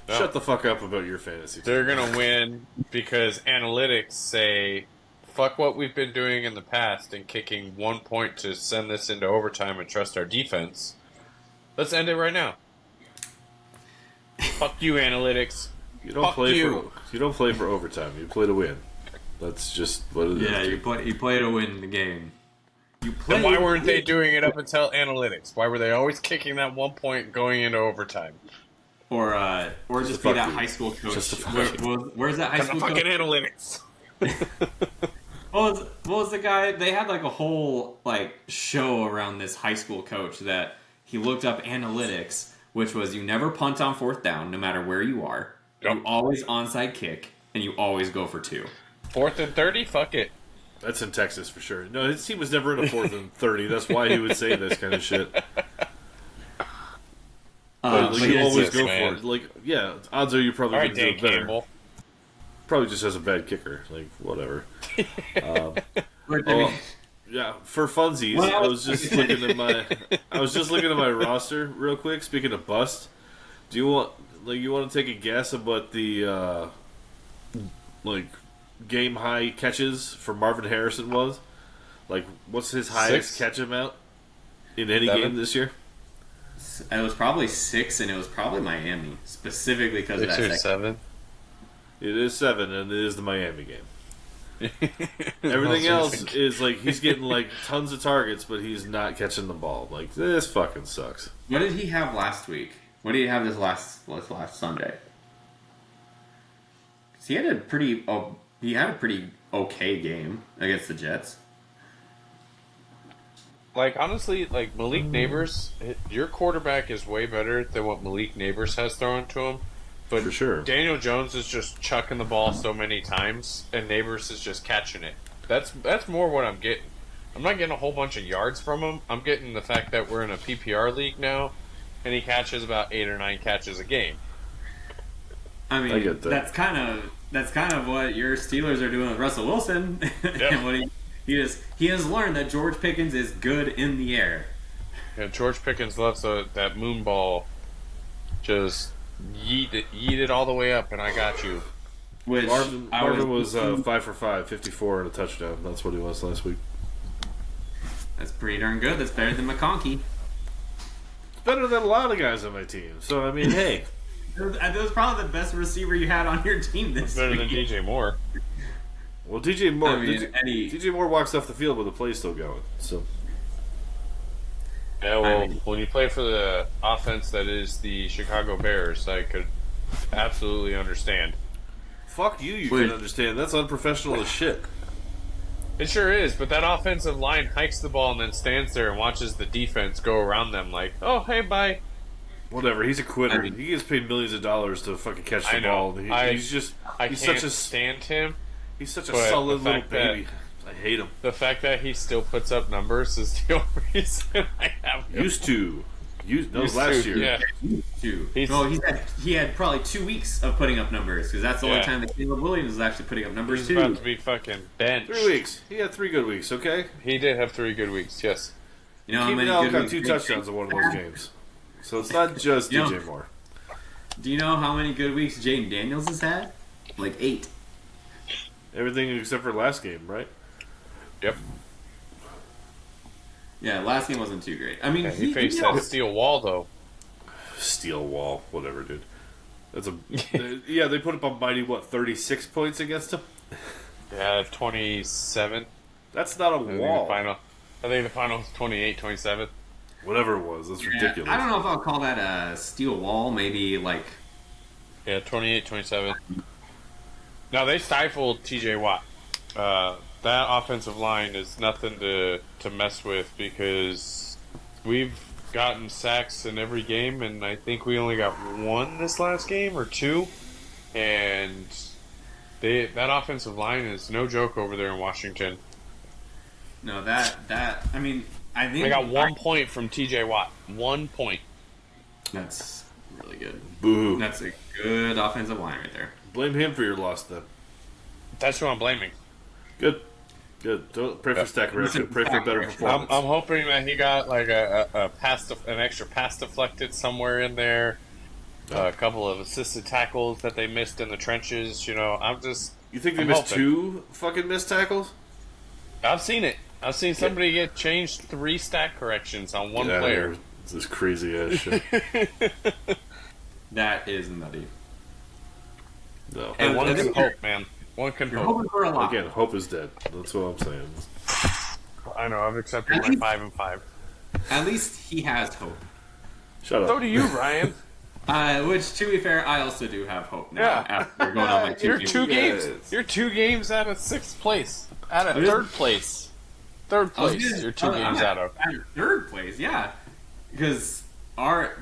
Speaker 3: No.
Speaker 2: Shut the fuck up about your fantasy team.
Speaker 3: They're going to win because analytics say, fuck what we've been doing in the past and kicking 1 point to send this into overtime and trust our defense. Let's end it right now. Fuck you, analytics.
Speaker 2: You don't
Speaker 3: Fuck
Speaker 2: play
Speaker 3: you.
Speaker 2: for overtime. You play to win. That's just what it is.
Speaker 1: Yeah, you play to win the game. You play.
Speaker 3: Then why weren't they doing it up until analytics? Why were they always kicking that 1 point going into overtime?
Speaker 1: Or just be
Speaker 2: fuck
Speaker 1: that
Speaker 2: you.
Speaker 1: high school coach.
Speaker 2: Just to fuck
Speaker 1: Where's that high
Speaker 3: Because of
Speaker 1: school
Speaker 3: fucking
Speaker 1: coach?
Speaker 3: analytics.
Speaker 1: What was the guy? They had like a whole like show around this high school coach that he looked up analytics, which was you never punt on 4th down, no matter where you are.
Speaker 3: Yep.
Speaker 1: You always onside kick, and you always go for 2.
Speaker 3: 4th and 30? Fuck it.
Speaker 2: That's in Texas for sure. No, his team was never in a 4th and 30. That's why he would say this kind of shit. But
Speaker 1: but
Speaker 2: you
Speaker 1: yeah,
Speaker 2: always
Speaker 3: it's-
Speaker 2: go
Speaker 3: man.
Speaker 2: for it. Like, yeah, odds are you're probably
Speaker 3: All
Speaker 2: going
Speaker 3: right,
Speaker 2: to do
Speaker 3: Dan
Speaker 2: it better.
Speaker 3: Campbell.
Speaker 2: Probably just has a bad kicker. Like, whatever.
Speaker 1: But, I
Speaker 2: Oh,
Speaker 1: mean,
Speaker 2: yeah, for funsies,
Speaker 1: Well,
Speaker 2: I was just looking at my roster real quick. Speaking of bust, do you want to take a guess of what the game high catches for Marvin Harrison was? Like, what's his highest
Speaker 3: 6?
Speaker 2: catch amount in any
Speaker 3: 7?
Speaker 2: game this year?
Speaker 1: it was probably 6, and it was probably Miami specifically because of
Speaker 3: 6
Speaker 1: that.
Speaker 3: or
Speaker 1: second.
Speaker 3: 7?
Speaker 2: It is 7, and it is the Miami game. Everything else is like he's getting like tons of targets, but he's not catching the ball. Like, this fucking sucks.
Speaker 1: What did he have last week? What did he have this last Sunday? 'Cause he had a pretty okay game against the Jets.
Speaker 3: Like, honestly, like, Malik Neighbors, your quarterback is way better than what Malik Neighbors has thrown to him. But
Speaker 2: For sure.
Speaker 3: Daniel Jones is just chucking the ball so many times, and Neighbors is just catching it. That's more what I'm getting. I'm not getting a whole bunch of yards from him. I'm getting the fact that we're in a PPR league now, and he catches about 8 or 9 catches a game.
Speaker 1: I mean,
Speaker 2: I get that.
Speaker 1: that's kind of what your Steelers are doing with Russell Wilson.
Speaker 3: Yeah.
Speaker 1: And what he has learned that George Pickens is good in the air.
Speaker 3: And George Pickens loves that moon ball. Just yeet it all the way up, and I got you.
Speaker 1: Which
Speaker 2: Marvin was 5 for 5, 54 and a touchdown. That's what he was last week.
Speaker 1: That's pretty darn good. That's better than McConkey.
Speaker 2: It's better than a lot of guys on my team. So, I mean, hey.
Speaker 1: That was probably the best receiver you had on your team this
Speaker 3: Better than
Speaker 1: week.
Speaker 3: DJ Moore.
Speaker 2: Well, DJ Moore,
Speaker 1: I mean,
Speaker 2: DJ Moore walks off the field, but the play's still going. So,
Speaker 3: Yeah, well,
Speaker 1: I mean-
Speaker 3: when you play for the offense that is the Chicago Bears, I could absolutely understand.
Speaker 2: fuck you. You
Speaker 1: Wait.
Speaker 2: can understand. That's unprofessional as shit.
Speaker 3: It sure is, but that offensive line hikes the ball and then stands there and watches the defense go around them like, oh, hey, bye.
Speaker 2: Whatever. He's a quitter.
Speaker 1: I mean-
Speaker 2: He gets paid millions of dollars to fucking catch the
Speaker 3: I know.
Speaker 2: ball.
Speaker 3: He's
Speaker 2: He's
Speaker 3: can't
Speaker 2: such a
Speaker 3: stand him.
Speaker 2: he's such a
Speaker 3: but
Speaker 2: solid
Speaker 3: the
Speaker 2: little
Speaker 3: fact that-
Speaker 2: baby. I hate him.
Speaker 3: The fact that he still puts up numbers is the only reason I have him.
Speaker 2: Used to. That was
Speaker 3: Used
Speaker 2: last
Speaker 3: to,
Speaker 2: year.
Speaker 3: Yeah.
Speaker 1: He had probably 2 weeks of putting up numbers because that's the only
Speaker 3: Yeah.
Speaker 1: time that Caleb Williams was actually putting up numbers
Speaker 3: He's about
Speaker 1: too.
Speaker 3: to be fucking benched.
Speaker 2: 3 weeks. He had 3 good weeks, okay?
Speaker 3: He did have 3 good weeks, yes.
Speaker 1: You know how
Speaker 2: Keenan
Speaker 1: many
Speaker 2: Allen
Speaker 1: good
Speaker 2: got
Speaker 1: weeks
Speaker 2: 2
Speaker 1: Jake-
Speaker 2: touchdowns in one of those games. So it's not just
Speaker 1: Yeah.
Speaker 2: DJ Moore.
Speaker 1: Do you know how many good weeks Jaden Daniels has had? Like 8.
Speaker 2: Everything except for last game, right?
Speaker 3: Yep.
Speaker 1: Yeah, last game wasn't too great. I mean,
Speaker 3: Yeah, he faced
Speaker 1: you know,
Speaker 3: that steel wall, though.
Speaker 2: Steel wall, whatever, dude. That's a yeah. They put up a mighty 36 points against him.
Speaker 3: Yeah, 27.
Speaker 2: That's not a
Speaker 3: I think
Speaker 2: wall.
Speaker 3: I think the final was 28-27.
Speaker 2: Whatever it was, that's ridiculous.
Speaker 1: I don't know if I'll call that a steel wall. Maybe like
Speaker 3: Yeah, 28-27. Now, they stifled TJ Watt. That offensive line is nothing to mess with because we've gotten sacks in every game, and I think we only got 1 this last game or 2. And that offensive line is no joke over there in Washington.
Speaker 1: No, that I mean, I think
Speaker 3: They got 1 point from TJ Watt. 1 point.
Speaker 1: That's really good.
Speaker 2: Boo.
Speaker 1: That's a good offensive line right there.
Speaker 2: Blame him for your loss, then.
Speaker 3: That's who I'm blaming.
Speaker 2: Good. Don't pray for Stack Prescott. Pray for better performance.
Speaker 3: I'm hoping that he got like an extra pass deflected somewhere in there. A couple of assisted tackles that they missed in the trenches. You know,
Speaker 2: You think they
Speaker 3: I'm
Speaker 2: missed
Speaker 3: hoping.
Speaker 2: 2 fucking missed tackles?
Speaker 3: I've seen it. I've seen somebody get changed 3 stat corrections on one
Speaker 2: Get outta
Speaker 3: player.
Speaker 2: here. It's this crazy ass shit.
Speaker 1: That is nutty.
Speaker 2: No.
Speaker 3: And one
Speaker 1: And
Speaker 3: can
Speaker 1: you're-
Speaker 3: hope, man. One can
Speaker 1: You're
Speaker 3: hope.
Speaker 1: hoping for a lot.
Speaker 2: Again, hope is dead. That's what I'm saying.
Speaker 3: I know. I've accepted my 5-5.
Speaker 1: At least he has hope.
Speaker 2: Shut
Speaker 3: So
Speaker 2: up.
Speaker 3: do you, Ryan.
Speaker 1: Which, to be fair, I also do have hope now.
Speaker 3: Yeah.
Speaker 1: After going on my
Speaker 3: You're
Speaker 1: game.
Speaker 3: 2 games.
Speaker 2: Yes.
Speaker 3: You're 2 games out of 6th place. Out of
Speaker 1: I'm just-
Speaker 3: 3rd place. 3rd
Speaker 1: I was
Speaker 3: place.
Speaker 1: gonna-
Speaker 3: You're 2
Speaker 1: I'm
Speaker 3: games
Speaker 1: at-
Speaker 3: out of.
Speaker 1: at 3rd place, yeah. Because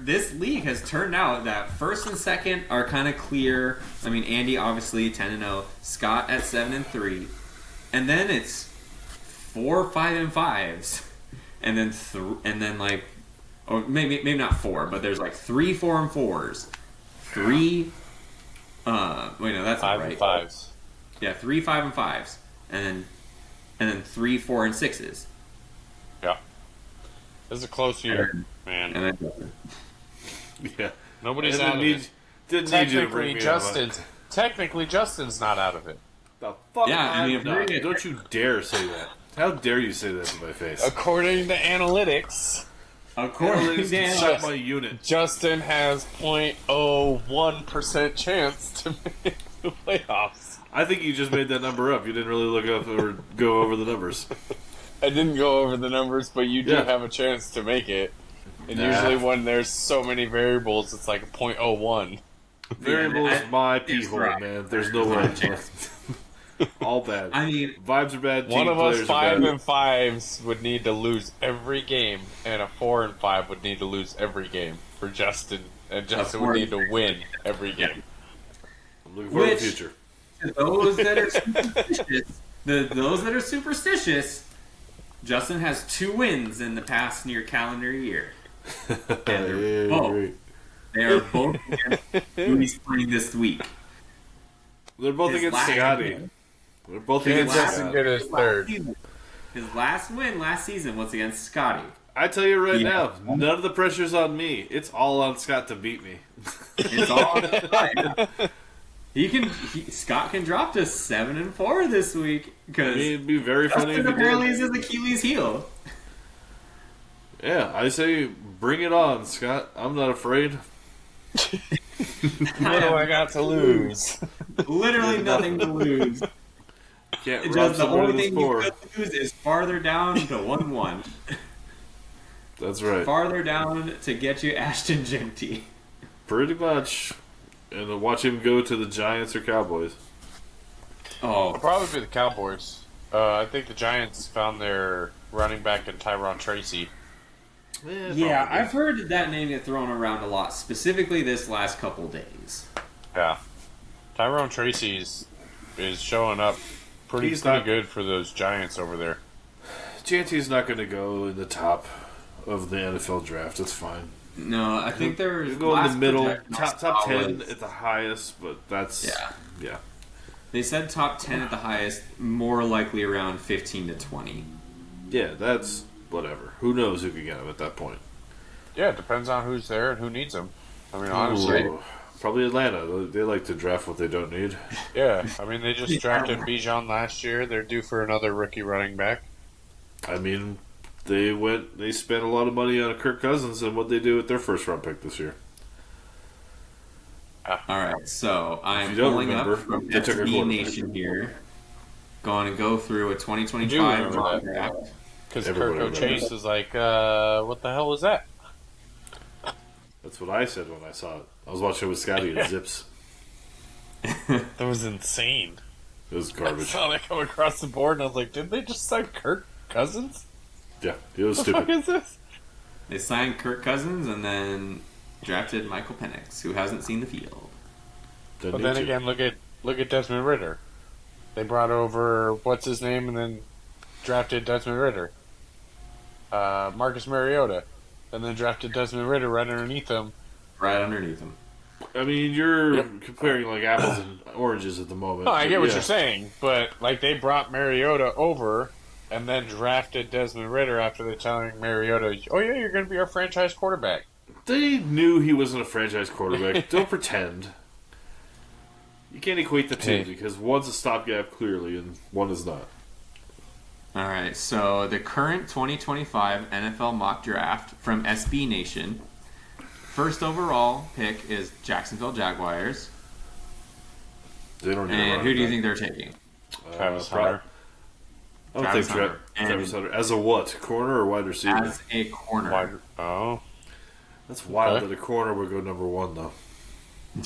Speaker 1: this league has turned out that 1st and 2nd are kind of clear. I mean, Andy obviously 10-0, Scott at 7-3, and then it's 4 5-5s, and then like, or maybe not 4, but there's like 3 4-4s, 3. Wait, no, that's not
Speaker 3: 5
Speaker 1: right.
Speaker 3: and 5s.
Speaker 1: Yeah, 3 5-5s, and then 3 4-6s,
Speaker 3: Yeah. This is a close year, man.
Speaker 1: and then.
Speaker 2: Yeah.
Speaker 3: Nobody's
Speaker 2: Didn't
Speaker 3: out of
Speaker 2: need-
Speaker 3: it.
Speaker 2: Didn't need you to bring
Speaker 3: Technically, Justin's not out of it.
Speaker 2: The fuck
Speaker 1: Yeah, I mean,
Speaker 2: I'm
Speaker 1: if
Speaker 2: not.
Speaker 1: we're-
Speaker 2: Don't you dare say that. How dare you say that to my face?
Speaker 3: According to analytics,
Speaker 1: According to Dan,
Speaker 2: Shut my unit.
Speaker 3: Justin has 0.01% chance to make the playoffs.
Speaker 2: I think you just made that number up. You didn't really look up or go over the numbers.
Speaker 3: I didn't go over the numbers, but you do
Speaker 2: Yeah.
Speaker 3: have a chance to make it. And
Speaker 2: Nah.
Speaker 3: usually when there's so many variables, it's like 0.01.
Speaker 2: Variable is my pee
Speaker 1: It's
Speaker 2: hole,
Speaker 1: right.
Speaker 2: man. There's no way. All bad.
Speaker 1: I mean,
Speaker 2: Vibes are bad.
Speaker 3: One
Speaker 2: team
Speaker 3: of us
Speaker 2: players are bad.
Speaker 3: 5-5s would need to lose every game, and a 4-5 would need to lose every game for Justin, and Justin would need to win every game.
Speaker 2: I'm looking forward to the
Speaker 1: Which-
Speaker 2: future.
Speaker 1: to those that are superstitious, those that are superstitious, Justin has 2 wins in the past near calendar year. they're both-
Speaker 2: great.
Speaker 1: They are both against who he's playing this week.
Speaker 2: They're both
Speaker 1: His
Speaker 2: against
Speaker 1: last
Speaker 2: Scotty.
Speaker 1: win-
Speaker 2: They're both
Speaker 3: Can
Speaker 2: against
Speaker 3: Justin
Speaker 2: Scotty.
Speaker 3: get his third?
Speaker 1: His last win last season was against Scotty.
Speaker 2: I tell you right
Speaker 1: Yeah.
Speaker 2: now, none of the pressure's on me. It's all on Scott to beat me.
Speaker 1: It's all on his side. Scott can drop to 7-4 this week because
Speaker 2: It'd be very funny if
Speaker 1: Justin
Speaker 2: he
Speaker 1: apparently
Speaker 2: did.
Speaker 1: is his Achilles heel.
Speaker 2: Yeah, I say bring it on, Scott. I'm not afraid.
Speaker 3: What do I got to lose?
Speaker 1: Literally nothing to lose.
Speaker 2: Can't
Speaker 1: It's
Speaker 2: rob
Speaker 1: just the
Speaker 2: someone
Speaker 1: only
Speaker 2: of the
Speaker 1: thing you
Speaker 2: score.
Speaker 1: could lose is farther down to 1-1.
Speaker 2: That's right.
Speaker 1: Farther down to get you Ashton Genty.
Speaker 2: Pretty much. And to watch him go to the Giants or Cowboys.
Speaker 1: Oh,
Speaker 3: It'll probably be the Cowboys. I think the Giants found their running back in Tyron Tracy.
Speaker 1: yeah, I've heard that name get thrown around a lot, specifically this last couple days.
Speaker 3: Yeah. Tyron Tracy is showing up pretty
Speaker 2: He's not-
Speaker 3: good for those Giants over there.
Speaker 2: Janty's not going to go in the top of the NFL draft. It's fine.
Speaker 1: No, I think there's
Speaker 2: He'll go in the
Speaker 1: last
Speaker 2: middle,
Speaker 1: projection I
Speaker 2: top
Speaker 1: saw
Speaker 2: 10
Speaker 1: was-
Speaker 2: at the highest, but that's yeah.
Speaker 1: They said top 10 at the highest, more likely around 15 to 20.
Speaker 2: Yeah, that's whatever. Who knows who could get him at that point?
Speaker 3: Yeah, it depends on who's there and who needs them. I mean, honestly.
Speaker 2: Ooh, probably Atlanta. They like to draft what they don't need.
Speaker 3: Yeah, I mean, they just drafted Bijan last year. They're due for another rookie running back.
Speaker 2: I mean, they spent a lot of money on Kirk Cousins, and what they do with their first round pick this year.
Speaker 1: Alright, so I'm
Speaker 2: you don't
Speaker 1: pulling
Speaker 2: remember,
Speaker 1: up from
Speaker 2: they took a
Speaker 1: SB
Speaker 2: quarterback.
Speaker 1: Nation here. Going to go through a
Speaker 3: I do
Speaker 1: 2025
Speaker 3: remember
Speaker 1: mock
Speaker 3: that.
Speaker 1: draft.
Speaker 3: Because
Speaker 2: Everybody
Speaker 3: Kirko
Speaker 2: remembers.
Speaker 3: Chase is like, what the hell was that?
Speaker 2: That's what I said when I saw it. I was watching it with Scotty at Zips.
Speaker 3: That was insane.
Speaker 2: It was
Speaker 3: I
Speaker 2: garbage.
Speaker 3: saw that come across the board and I was like, did they just sign Kirk Cousins?
Speaker 2: Yeah, it was
Speaker 3: What the fuck
Speaker 2: stupid.
Speaker 3: is this?
Speaker 1: They signed Kirk Cousins and then drafted Michael Penix, who hasn't seen the field.
Speaker 2: Didn't
Speaker 3: But
Speaker 2: need
Speaker 3: then
Speaker 2: to.
Speaker 3: again, look at Desmond Ritter. They brought over what's his name, and then drafted Desmond Ritter. Marcus Mariota, and then drafted Desmond Ritter right underneath him.
Speaker 1: Right underneath him.
Speaker 2: I mean, you're comparing like apples and oranges at the moment.
Speaker 3: No, I get what you're saying, but like they brought Mariota over and then drafted Desmond Ritter after they're telling Mariota, "Oh yeah, you're going to be our franchise quarterback."
Speaker 2: They knew he wasn't a franchise quarterback. Don't pretend. You can't equate the two because one's a stopgap clearly, and one is not.
Speaker 1: All right, so the current 2025 NFL mock draft from SB Nation. First overall pick is Jacksonville Jaguars.
Speaker 2: They don't.
Speaker 1: And who do you think they're taking?
Speaker 3: Travis Hunter.
Speaker 2: I don't think Travis Hunter. As a what? Corner or wide receiver?
Speaker 1: As a corner.
Speaker 2: That's wild that a corner would go number one, though.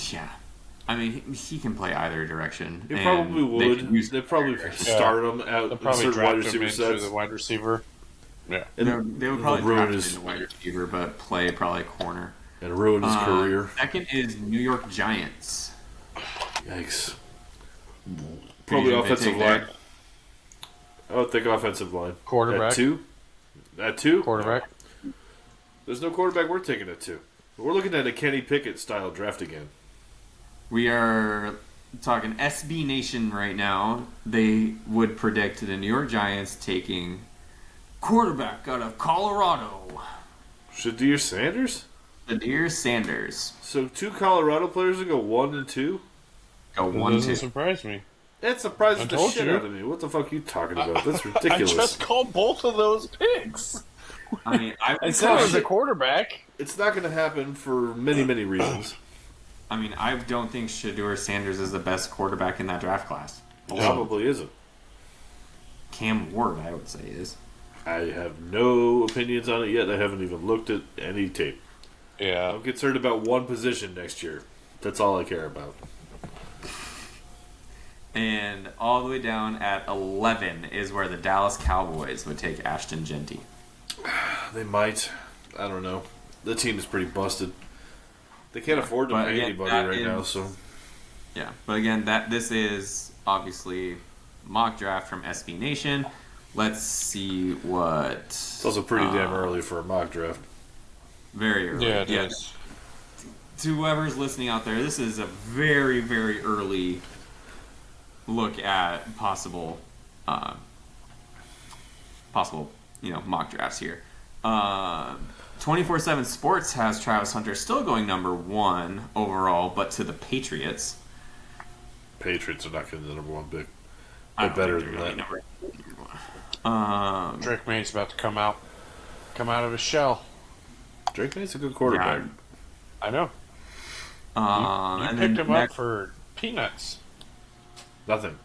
Speaker 1: Yeah. I mean, he can play either direction.
Speaker 2: He probably would. They'd probably start him out
Speaker 3: They'll probably
Speaker 2: certain wide
Speaker 3: draft him
Speaker 2: receiver
Speaker 3: into
Speaker 2: sets.
Speaker 3: the wide receiver. Yeah.
Speaker 1: They would probably draft him into wide receiver, but play probably corner.
Speaker 2: And ruin his career.
Speaker 1: Second is New York Giants.
Speaker 2: Yikes. Probably offensive line. I would think offensive line.
Speaker 3: Quarterback.
Speaker 2: At two?
Speaker 3: Quarterback.
Speaker 2: There's no quarterback we're taking at two. We're looking at a Kenny Pickett style draft again.
Speaker 1: We are talking SB Nation right now. They would predict the New York Giants taking quarterback out of Colorado.
Speaker 2: Shadir Sanders?
Speaker 1: Shadir Sanders.
Speaker 2: So two Colorado players would go 1 and 2?
Speaker 1: Go
Speaker 3: That
Speaker 1: 1-2.
Speaker 3: doesn't surprise me.
Speaker 2: That surprises the shit
Speaker 3: you.
Speaker 2: out of me. What the fuck are you talking about? That's ridiculous.
Speaker 3: I just called both of those picks.
Speaker 1: I mean,
Speaker 3: I said it was a quarterback.
Speaker 2: It's not going to happen for many, many reasons.
Speaker 1: I mean, I don't think Shadir Sanders is the best quarterback in that draft class.
Speaker 2: Probably isn't.
Speaker 1: Cam Ward, I would say, is.
Speaker 2: I have no opinions on it yet. I haven't even looked at any tape.
Speaker 3: Yeah.
Speaker 2: I'm concerned about one position next year. That's all I care about.
Speaker 1: And all the way down at 11 is where the Dallas Cowboys would take Ashton Genty.
Speaker 2: They might. I don't know. The team is pretty busted. They can't afford to pay anybody right now, so...
Speaker 1: Yeah, but again, this is obviously mock draft from SB Nation. Let's see what...
Speaker 2: It's also pretty damn early for a mock draft.
Speaker 1: Very early.
Speaker 3: Yeah, it is.
Speaker 1: To whoever's listening out there, this is a very, very early look at possible, mock drafts here. 24/7 Sports has Travis Hunter still going number 1 overall, but to the Patriots.
Speaker 2: Patriots are not getting the number 1 pick. They're better than that.
Speaker 3: Drake May's about to come out of his shell.
Speaker 2: Drake May's a good quarterback.
Speaker 3: Yeah, I know. You
Speaker 1: And
Speaker 3: picked
Speaker 1: then
Speaker 3: him up for peanuts.
Speaker 2: Nothing.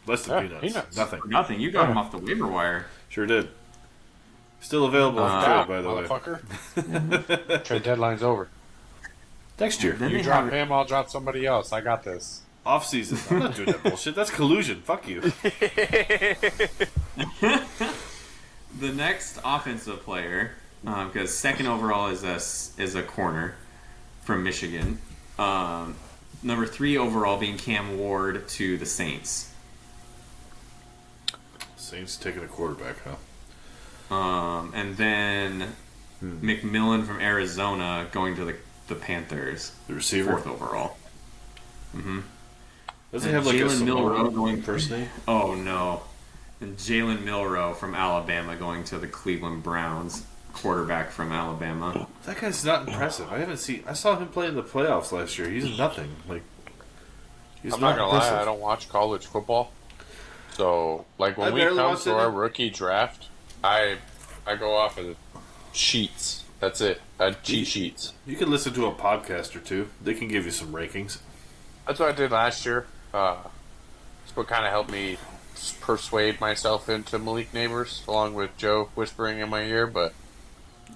Speaker 2: Less than peanuts. Nothing.
Speaker 1: Nothing. You got him off the waiver wire.
Speaker 2: Sure did. Still available for trade, by the way.
Speaker 3: Motherfucker. Trade deadline's over.
Speaker 2: Next year.
Speaker 3: You drop him, I'll drop somebody else. I got this.
Speaker 2: Off season. I'm not doing that bullshit. That's collusion. Fuck you.
Speaker 1: The next offensive player, because second overall is a corner from Michigan. Number 3 overall being Cam Ward to the Saints.
Speaker 2: Saints taking a quarterback, huh?
Speaker 1: And then McMillan from Arizona going to the Panthers.
Speaker 2: The receiver?
Speaker 1: 4th overall. Mm-hmm.
Speaker 2: Does he have like
Speaker 1: Jalen
Speaker 2: a
Speaker 1: Milroe going
Speaker 2: first name?
Speaker 1: Oh, no. And Jalen Milroe from Alabama going to the Cleveland Browns. Quarterback from Alabama.
Speaker 2: That guy's not impressive. I saw him play in the playoffs last year. He's nothing. He's
Speaker 3: I'm not gonna
Speaker 2: impressive.
Speaker 3: lie, I don't watch college football. So, when we come to our rookie draft, I go off of the sheets. That's it. Cheat sheets.
Speaker 2: You can listen to a podcast or two. They can give you some rankings.
Speaker 3: That's what I did last year. It's what kind of helped me persuade myself into Malik Neighbors, along with Joe whispering in my ear, but...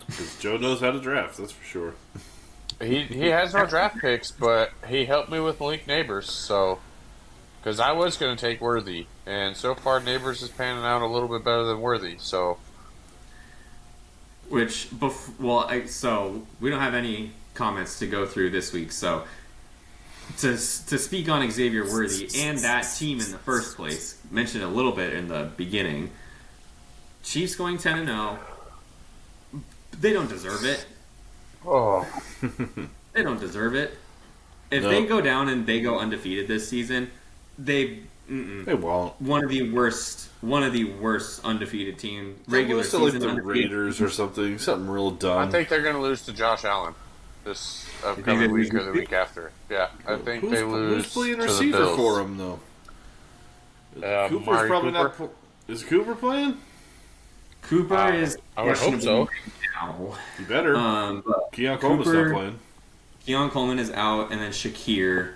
Speaker 2: Because Joe knows how to draft, that's for sure.
Speaker 3: He has no draft picks, but he helped me with Malik Neighbors, so... Because I was going to take Worthy, and so far Neighbors is panning out a little bit better than Worthy, so...
Speaker 1: So we don't have any comments to go through this week, so... To speak on Xavier Worthy and that team in the first place, mentioned a little bit in the beginning, Chiefs going 10-0. They don't deserve it.
Speaker 3: Oh,
Speaker 1: They don't deserve it. If
Speaker 2: No.
Speaker 1: they go down and they go undefeated this season, they
Speaker 2: won't.
Speaker 1: one of the worst undefeated team regular
Speaker 2: Lose to, like
Speaker 1: season
Speaker 2: the
Speaker 1: undefeated.
Speaker 2: Raiders or something real dumb.
Speaker 3: I think they're going to lose to Josh Allen this upcoming
Speaker 1: they
Speaker 3: week
Speaker 1: lose
Speaker 3: or the
Speaker 1: to-
Speaker 3: week after. Yeah, I think
Speaker 2: who's,
Speaker 3: they lose
Speaker 2: who's playing
Speaker 3: to the
Speaker 2: receiver
Speaker 3: Bills.
Speaker 2: for him though? Cooper's
Speaker 3: Amari
Speaker 2: probably
Speaker 3: Cooper?
Speaker 2: not. Is Cooper playing?
Speaker 1: Cooper is
Speaker 3: I would hope so.
Speaker 1: now.
Speaker 2: You better.
Speaker 1: But
Speaker 2: Keon Coleman's
Speaker 1: Cooper-
Speaker 2: not playing.
Speaker 1: Keon Coleman is out, and then Shakir.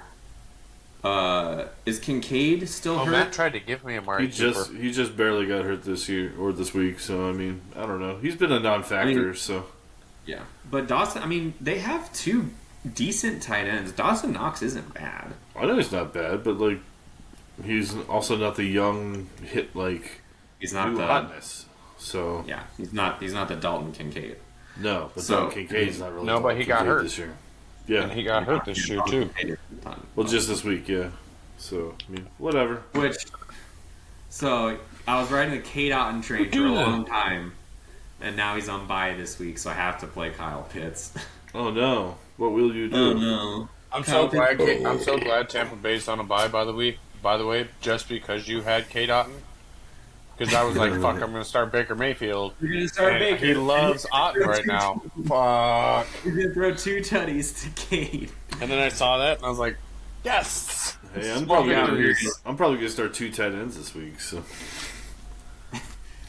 Speaker 1: Is Kincaid still
Speaker 3: Oh,
Speaker 1: hurt?
Speaker 3: Matt tried to give me Amari Cooper.
Speaker 2: He just barely got hurt this year or this week. So I mean, I don't know. He's been a non-factor. So
Speaker 1: Yeah, but Dawson. I mean, they have two decent tight ends. Dawson Knox isn't bad.
Speaker 2: I know he's not bad, but like, he's also not the young hit like
Speaker 1: He's not
Speaker 2: new
Speaker 1: the
Speaker 2: hotness. So
Speaker 1: yeah. He's not the Dalton Kincaid.
Speaker 2: no, but
Speaker 1: So-
Speaker 2: Don Kincaid's not really.
Speaker 3: No, but he got
Speaker 2: Kincaid
Speaker 3: hurt.
Speaker 2: this year. Yeah,
Speaker 3: And he got hurt this year, too.
Speaker 2: well, just this week, yeah. So I mean, whatever.
Speaker 1: So I was riding the Kate Otten train for a long time, and now he's on bye this week, so I have to play Kyle Pitts.
Speaker 2: Oh no, what will you do?
Speaker 1: Oh no!
Speaker 3: I'm
Speaker 1: Kyle
Speaker 3: so glad Tampa Bay's on a bye. By the way, just because you had Kate Otten, because I was like, "Fuck, I'm going to start Baker Mayfield."
Speaker 1: You're gonna start
Speaker 3: And
Speaker 1: Baker.
Speaker 3: he loves Otten right now. Fuck.
Speaker 1: You're gonna throw 2 tutties to Kate.
Speaker 3: And then I saw that, and I was like, "Yes."
Speaker 2: Hey, I'm
Speaker 3: Small
Speaker 2: probably
Speaker 3: victories.
Speaker 2: gonna start 2 tight ends this week. So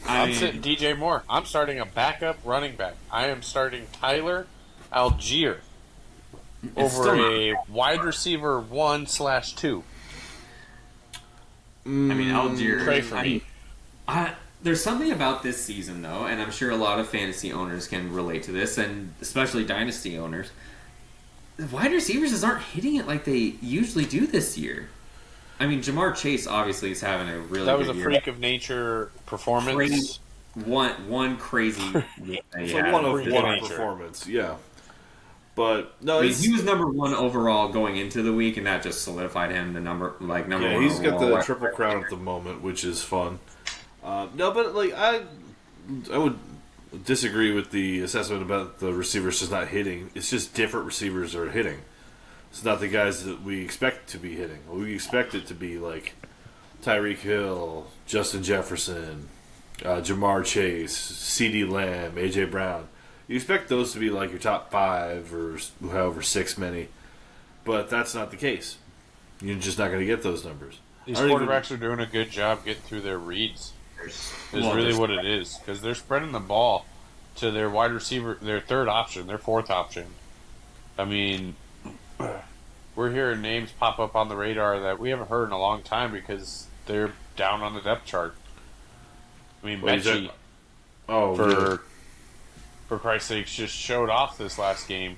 Speaker 3: I'm sitting DJ Moore. I'm starting a backup running back. I am starting Tyler Algier over
Speaker 1: still
Speaker 3: a wide receiver 1/2.
Speaker 1: I mean, Algier.
Speaker 3: Pray for me.
Speaker 1: There's something about this season, though, and I'm sure a lot of fantasy owners can relate to this, and especially Dynasty owners. The wide receivers just aren't hitting it like they usually do this year. I mean, Jamar Chase obviously is having a really
Speaker 3: That
Speaker 1: good
Speaker 3: was a
Speaker 1: year.
Speaker 3: freak of nature performance.
Speaker 1: Crazy. One crazy.
Speaker 2: it's
Speaker 1: yeah,
Speaker 2: a one of
Speaker 3: freak of
Speaker 2: one
Speaker 3: nature.
Speaker 2: performance, yeah. But no,
Speaker 1: I mean,
Speaker 2: it's,
Speaker 1: he was number 1 overall going into the week, and that just solidified him the number
Speaker 2: yeah,
Speaker 1: 1.
Speaker 2: he's got
Speaker 1: overall.
Speaker 2: the triple crown at the moment, which is fun. No, but like I would disagree with the assessment about the receivers just not hitting. It's just different receivers are hitting. It's not the guys that we expect to be hitting. We expect it to be like Tyreek Hill, Justin Jefferson, Jamar Chase, CeeDee Lamb, AJ Brown. You expect those to be like your top 5 or however 6 many, but that's not the case. You're just not going to get those numbers.
Speaker 3: These
Speaker 2: I don't
Speaker 3: quarterbacks are doing a good job getting through their reads. Is
Speaker 1: Well,
Speaker 3: really
Speaker 1: there's-
Speaker 3: what it is, because they're spreading the ball to their wide receiver, their third option, their fourth option. I mean, we're hearing names pop up on the radar that we haven't heard in a long time because they're down on the depth chart. I mean,
Speaker 2: What is
Speaker 3: Mechie,
Speaker 2: that? Oh, yeah.
Speaker 3: for Christ's sakes, just showed off this last game,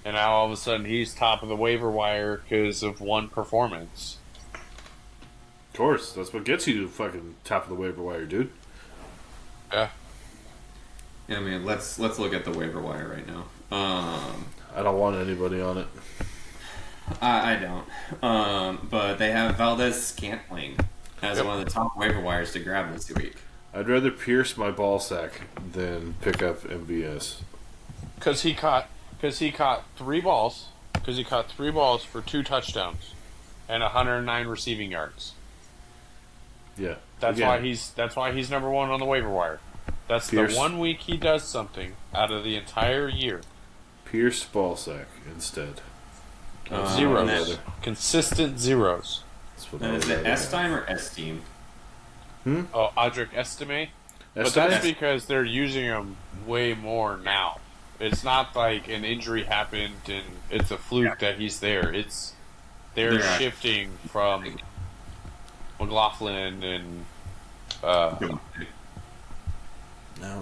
Speaker 3: and now all of a sudden he's top of the waiver wire because of one performance.
Speaker 2: Of course, that's what gets you to fucking top of the waiver wire, dude.
Speaker 3: Yeah.
Speaker 1: I mean, let's look at the waiver wire right now.
Speaker 2: I don't want anybody on it.
Speaker 1: I don't. But they have Valdez Scantling as one of the top waiver wires to grab this week.
Speaker 2: I'd rather pierce my ball sack than pick up MVS.
Speaker 3: Because he caught 3 balls. Because he caught 3 balls for 2 touchdowns and 109 receiving yards.
Speaker 2: Yeah,
Speaker 3: That's
Speaker 2: Again,
Speaker 3: why he's number 1 on the waiver wire. That's
Speaker 2: Pierce.
Speaker 3: the one week he does something out of the entire year.
Speaker 2: pierce ball sack instead.
Speaker 3: Zeros, consistent zeros.
Speaker 2: That's what
Speaker 1: And
Speaker 2: I
Speaker 1: is
Speaker 2: would
Speaker 1: it
Speaker 2: rather
Speaker 1: S time or S team?
Speaker 3: Oh, Audric Estime. But
Speaker 2: Estime?
Speaker 3: that's because they're using him way more now. It's not like an injury happened and it's a fluke that he's there. They're
Speaker 1: They're actually-
Speaker 3: shifting from McLaughlin and
Speaker 2: No,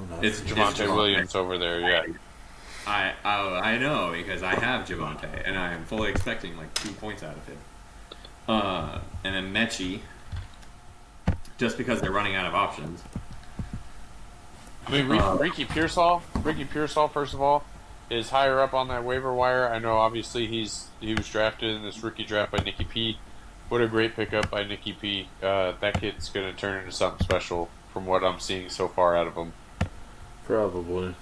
Speaker 2: not
Speaker 1: It's
Speaker 3: Javonte
Speaker 1: Javonte.
Speaker 3: Williams over there. Yeah,
Speaker 1: I know because I have Javonte and I am fully expecting like 2 points out of him. And then Mechie, just because they're running out of options.
Speaker 3: I mean Ricky Pearsall. First of all, is higher up on that waiver wire. I know obviously he was drafted in this rookie draft by Nicky P. What a great pickup by Nicky P. That kid's going to turn into something special from what I'm seeing so far out of him.
Speaker 2: Probably.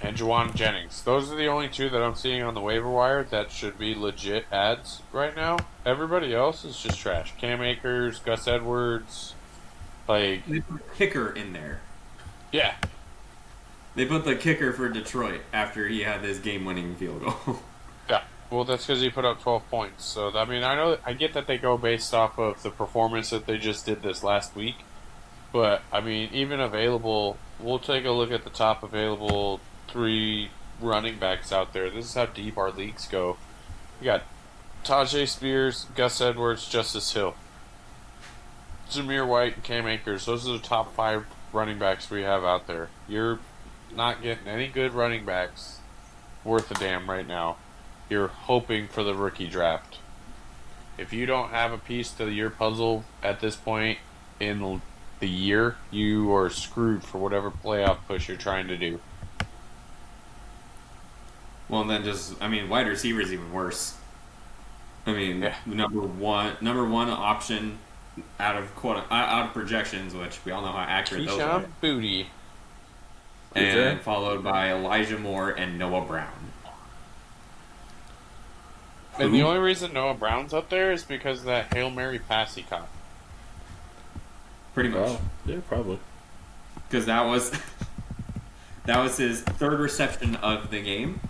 Speaker 3: And Juwan Jennings. Those are the only two that I'm seeing on the waiver wire that should be legit ads right now. Everybody else is just trash. Cam Akers, Gus Edwards,
Speaker 1: They put kicker in there.
Speaker 3: Yeah.
Speaker 1: They put the kicker for Detroit after he had this game-winning field goal.
Speaker 3: Yeah. Well, that's because he put up 12 points. So, I get that they go based off of the performance that they just did this last week. But, even available, we'll take a look at the top available 3 running backs out there. This is how deep our leagues go. We got Tajay Spears, Gus Edwards, Justice Hill, Zamir White, and Cam Akers. Those are the top 5 running backs we have out there. You're not getting any good running backs worth a damn right now. You're hoping for the rookie draft. If you don't have a piece to your puzzle at this point in the year, you are screwed for whatever playoff push you're trying to do.
Speaker 1: Well, and then wide receiver is even worse. Number one option out of projections, which we all know how accurate those are.
Speaker 3: Keyshawn Booty.
Speaker 1: And followed by Elijah Moore and Noah Brown.
Speaker 3: And the only reason Noah Brown's up there is because of that Hail Mary pass he caught.
Speaker 1: Pretty much.
Speaker 2: Oh, yeah, probably.
Speaker 1: Because that was his 3rd reception of the game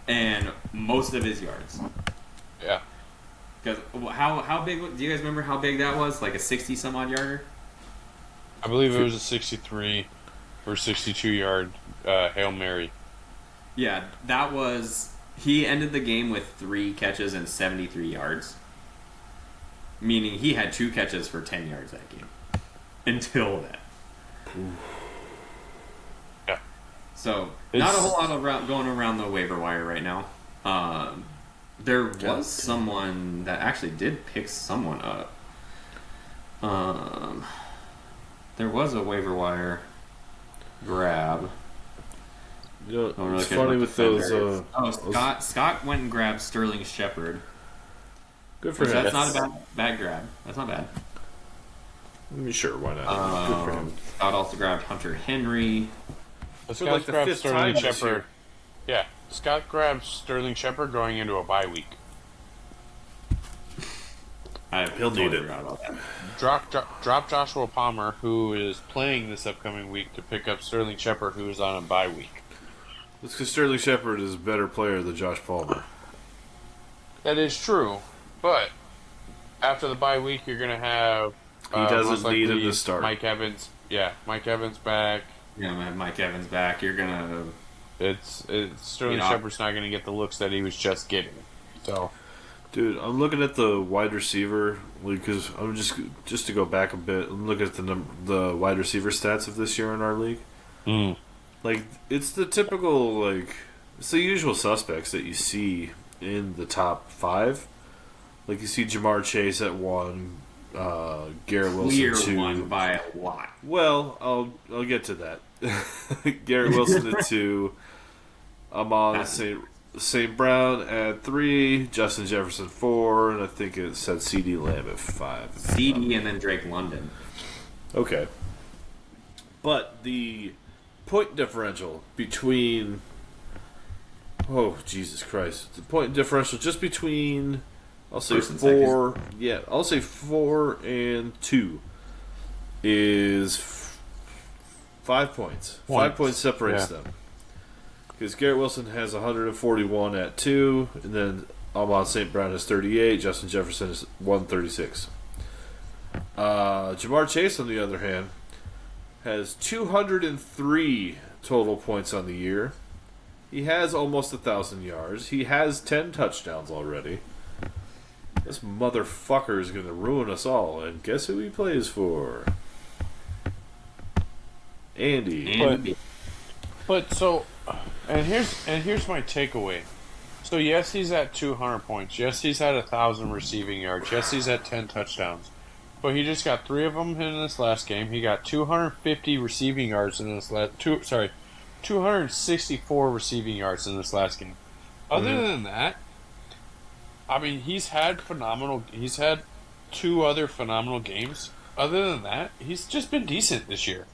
Speaker 1: and most of his yards.
Speaker 3: Yeah.
Speaker 1: Because how big? Do you guys remember how big that was? Like a 60-some-odd yarder?
Speaker 3: I believe it was a 63 or 62-yard Hail Mary.
Speaker 1: Yeah, that was... He ended the game with 3 catches and 73 yards. Meaning he had 2 catches for 10 yards that game. Until then.
Speaker 3: Yeah.
Speaker 1: So, not a whole lot of going around the waiver wire right now. There was someone that actually did pick someone up. There was a waiver wire grab.
Speaker 2: It's funny with those.
Speaker 1: Scott went and grabbed Sterling Shepard.
Speaker 2: Good for him.
Speaker 1: That's not a bad grab. That's not bad.
Speaker 2: Sure, why not? Good for him.
Speaker 1: Scott also grabbed Hunter Henry.
Speaker 3: Scott grabbed Sterling Shepard. Yeah, Scott grabbed Sterling Shepard going into a bye week.
Speaker 2: He'll need it.
Speaker 3: Drop Joshua Palmer, who is playing this upcoming week, to pick up Sterling Shepard, who is on a bye week.
Speaker 2: It's because Sterling Shepard is a better player than Josh Palmer.
Speaker 3: That is true, but after the bye week, you're going to have...
Speaker 2: He doesn't need him to start.
Speaker 3: Mike Evans. Yeah, Mike Evans back.
Speaker 1: Yeah, I'm going to have Mike Evans back. You're going to...
Speaker 3: It's Sterling Shepard's not going to get the looks that he was just getting. So...
Speaker 2: Dude, I'm looking at the wide receiver because I'm just to go back a bit. I'm looking at the wide receiver stats of this year in our league. Like it's the typical it's the usual suspects that you see in the top 5. Like you see Jamar Chase at 1, Garrett Wilson 2.
Speaker 1: One by a lot.
Speaker 2: Well, I'll get to that. Garrett Wilson at 2. Amon St. Brown at 3, Justin Jefferson 4, and I think it said CeeDee Lamb at 5.
Speaker 1: CeeDee and then Drake London.
Speaker 2: Okay. But the point differential between... Oh, Jesus Christ. The point differential just between... I'll say 4... Yeah, I'll say 4 and 2 is 5 points. 5 points separates them. Because Garrett Wilson has 141 at 2, and then Amon St. Brown has 38, Justin Jefferson is 136. Jamar Chase, on the other hand, has 203 total points on the year. He has almost 1,000 yards. He has 10 touchdowns already. This motherfucker is going to ruin us all, and guess who he plays for? Andy.
Speaker 3: But so... And here's my takeaway. So yes, he's at 200 points. Yes, he's at 1,000 receiving yards. Yes, he's at 10 touchdowns. But he just got 3 of them in this last game. He got 250 receiving yards in this 264 receiving yards in this last game. Other than that, he's had 2 other phenomenal games. other than that, he's just been decent this year.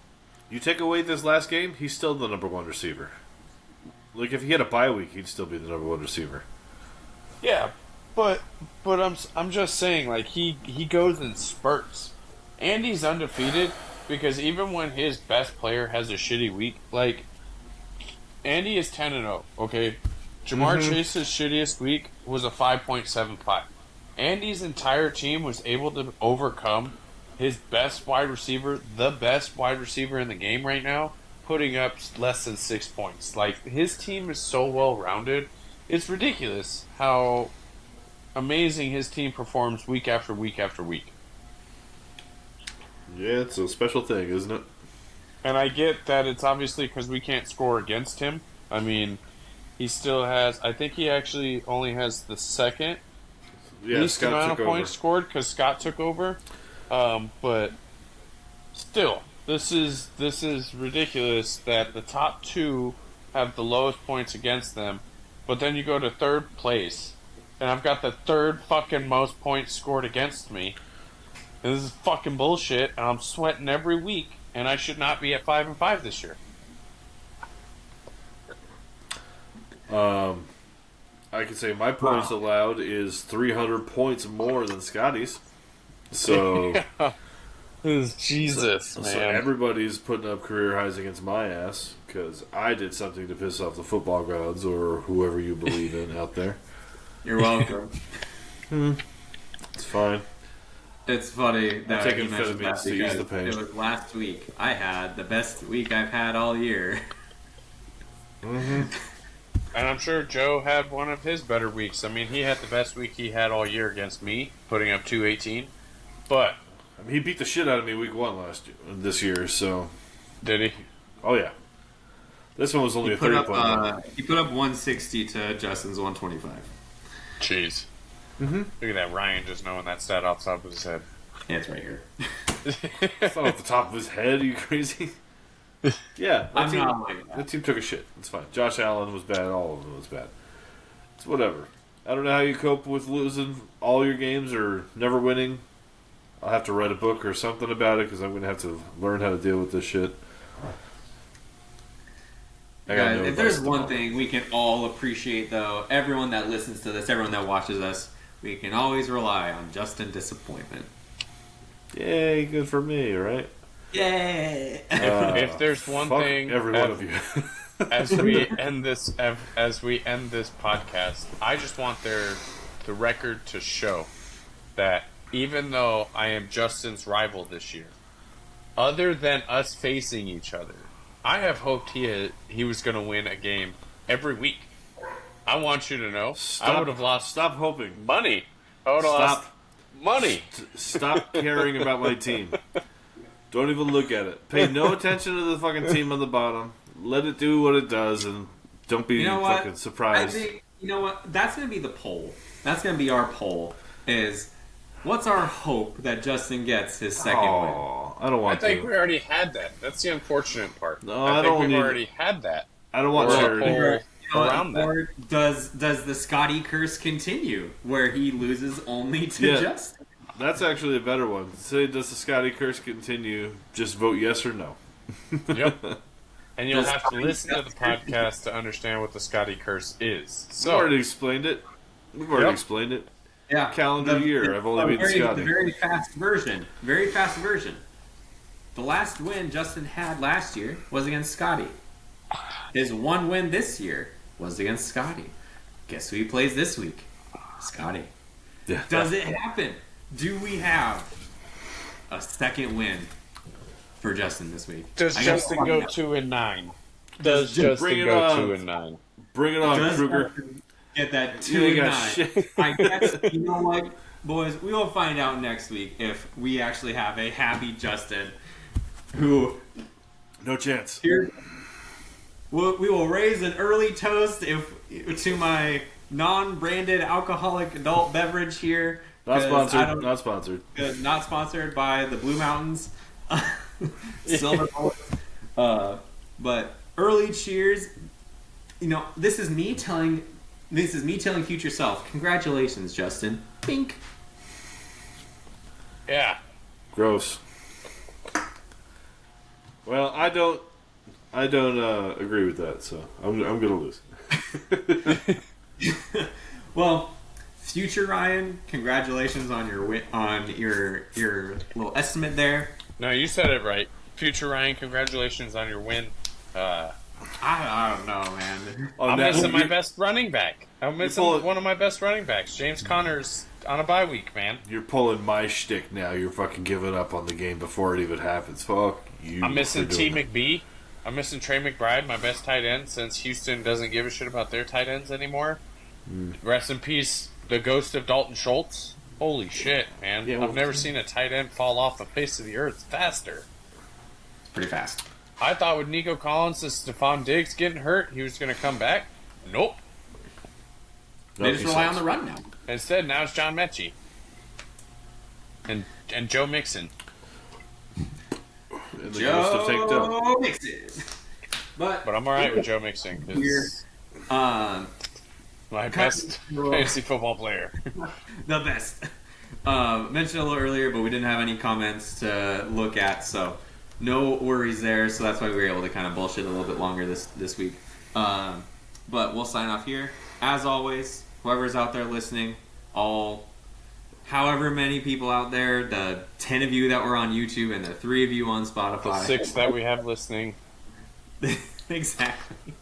Speaker 2: You take away this last game, he's still the number one receiver. Like, if he had a bye week, he'd still be the number one receiver.
Speaker 3: Yeah, but I'm just saying, like, he goes in spurts. Andy's undefeated because even when his best player has a shitty week, like, Andy is 10-0, okay? Jamar Chase's shittiest week was a 5.75. Andy's entire team was able to overcome his best wide receiver, the best wide receiver in the game right now, putting up less than 6 points. Like, his team is so well-rounded. It's ridiculous how amazing his team performs week after week after week.
Speaker 2: Yeah, it's a special thing, isn't it?
Speaker 3: And I get that it's obviously because we can't score against him. I mean, he still has... I think he actually only has the second least
Speaker 2: Scott
Speaker 3: amount of
Speaker 2: took
Speaker 3: points
Speaker 2: over.
Speaker 3: scored because Scott took over. But still, this is ridiculous that the top two have the lowest points against them, but then you go to third place, and I've got the third fucking most points scored against me. And this is fucking bullshit, and I'm sweating every week, and I should not be at 5-5 this year.
Speaker 2: I could say my points allowed is 300 points more than Scotty's. So,
Speaker 3: Jesus, man.
Speaker 2: so everybody's putting up career highs against my ass because I did something to piss off the football gods or whoever you believe in out there.
Speaker 1: You're welcome.
Speaker 2: It's fine.
Speaker 1: It's funny that
Speaker 2: taking
Speaker 1: you mentioned that
Speaker 2: amphetamines to ease
Speaker 1: because
Speaker 2: the pain.
Speaker 1: it was last week. I had the best week I've had all year.
Speaker 3: And I'm sure Joe had one of his better weeks. I mean, he had the best week he had all year against me, putting up 218. But
Speaker 2: I mean, he beat the shit out of me week one this year, so.
Speaker 3: did he?
Speaker 2: Oh, yeah. This one was only a 30-point.
Speaker 1: He put up 160 to Justin's 125.
Speaker 3: Jeez. Look at that, Ryan just knowing that stat off the top of his head.
Speaker 1: Yeah, it's right here.
Speaker 2: It's not off the top of his head, are you crazy? Yeah,
Speaker 1: I'm not like that.
Speaker 2: that team took a shit. It's fine. Josh Allen was bad. All of them was bad. It's whatever. I don't know how you cope with losing all your games or never winning. I'll have to write a book or something about it because I'm going to have to learn how to deal with this shit.
Speaker 1: Guys, if there's one thing we can all appreciate, though, everyone that listens to this, everyone that watches us, we can always rely on Justin disappointment.
Speaker 2: Yay, good for me, right?
Speaker 1: Yay!
Speaker 3: If there's one
Speaker 2: Fuck
Speaker 3: thing,
Speaker 2: every one of you.
Speaker 3: as we end this podcast, I just want the record to show that even though I am Justin's rival this year, other than us facing each other, I have hoped he was going to win a game every week. I want you to know, I would have lost
Speaker 2: Stop hoping.
Speaker 3: money. I would have lost money.
Speaker 2: Stop caring about my team. Don't even look at it. Pay no attention to the fucking team on the bottom. Let it do what it does, and don't be fucking surprised.
Speaker 1: I think, you know what? That's going to be the poll. That's going to be our poll. Is what's our hope that Justin gets his second win?
Speaker 2: I don't want
Speaker 3: I think
Speaker 2: to.
Speaker 3: we already had that. That's the unfortunate part.
Speaker 2: No,
Speaker 3: I
Speaker 2: I
Speaker 3: think
Speaker 2: don't
Speaker 3: we've
Speaker 2: need-
Speaker 3: already had that.
Speaker 2: I don't want
Speaker 3: Or a
Speaker 2: charity.
Speaker 3: poll around that.
Speaker 1: Or does the Scotty curse continue where he loses only to
Speaker 2: Yeah.
Speaker 1: Justin?
Speaker 2: That's actually a better one. Say, does the Scotty curse continue? Just vote yes or no.
Speaker 3: Yep. And you'll
Speaker 1: Does
Speaker 3: have to
Speaker 1: Scotty
Speaker 3: listen to the
Speaker 1: curse
Speaker 3: podcast to understand what the Scotty curse is.
Speaker 2: We've
Speaker 3: So,
Speaker 2: already explained it. We've already
Speaker 3: Yep.
Speaker 2: explained it.
Speaker 1: Yeah,
Speaker 2: Calendar year. I've only beaten Scotty.
Speaker 1: The very fast version. Very fast version. The last win Justin had last year was against Scotty. His one win this year was against Scotty. Guess who he plays this week? Scotty.
Speaker 2: Yeah.
Speaker 1: Does it happen? Do we have a second win for Justin this week?
Speaker 3: does
Speaker 1: I gotta
Speaker 3: Justin
Speaker 1: find
Speaker 3: go
Speaker 1: out.
Speaker 3: 2-9? Does
Speaker 2: Bring
Speaker 3: Justin
Speaker 2: it
Speaker 3: go
Speaker 2: on.
Speaker 3: 2-9?
Speaker 2: Bring it on,
Speaker 1: Does
Speaker 2: Kruger.
Speaker 1: Justin get that
Speaker 2: You ain't got
Speaker 1: 2-9?
Speaker 2: shit.
Speaker 1: I guess, you know what, boys, we will find out next week if we actually have a happy Justin who
Speaker 2: No chance.
Speaker 1: here we will raise an early toast to my non-branded alcoholic adult beverage here.
Speaker 2: Not
Speaker 1: 'cause I
Speaker 2: sponsored.
Speaker 1: don't-
Speaker 2: Not sponsored.
Speaker 1: not sponsored by the Blue Mountains Silver Bullets. But early cheers. You know, this is me telling future self, congratulations, Justin. Bink.
Speaker 3: Yeah.
Speaker 2: Gross. Well, I don't agree with that, so I'm gonna lose.
Speaker 1: Well, future Ryan, congratulations on your your little estimate there.
Speaker 3: No, you said it right. Future Ryan, congratulations on your win.
Speaker 1: I don't know, man.
Speaker 3: I'm missing my best running back. I'm missing one of my best running backs. James Conner's on a bye week, man.
Speaker 2: You're pulling my shtick now. You're fucking giving up on the game before it even happens. Fuck you.
Speaker 3: I'm missing T. McBee. I'm missing Trey McBride, my best tight end, since Houston doesn't give a shit about their tight ends anymore. Rest in peace, the ghost of Dalton Schultz. Holy shit, man.
Speaker 1: Yeah,
Speaker 3: I've never seen a tight end fall off the face of the earth faster.
Speaker 1: It's pretty fast.
Speaker 3: I thought with Nico Collins and Stephon Diggs getting hurt, he was going to come back. Nope.
Speaker 1: They just rely on the run now.
Speaker 3: Instead, now it's John Mechie. And Joe Mixon.
Speaker 2: And the ghost of Tank Dell.
Speaker 1: Mixon. But
Speaker 3: I'm alright with Joe Mixon. Cause my best fantasy football player.
Speaker 1: The best. Mentioned a little earlier, but we didn't have any comments to look at, so no worries there. So that's why we were able to kind of bullshit a little bit longer this week. But we'll sign off here. As always, whoever's out there listening, however many people out there, the 10 of you that were on YouTube and the 3 of you on Spotify.
Speaker 3: The 6 that we have listening.
Speaker 1: Exactly.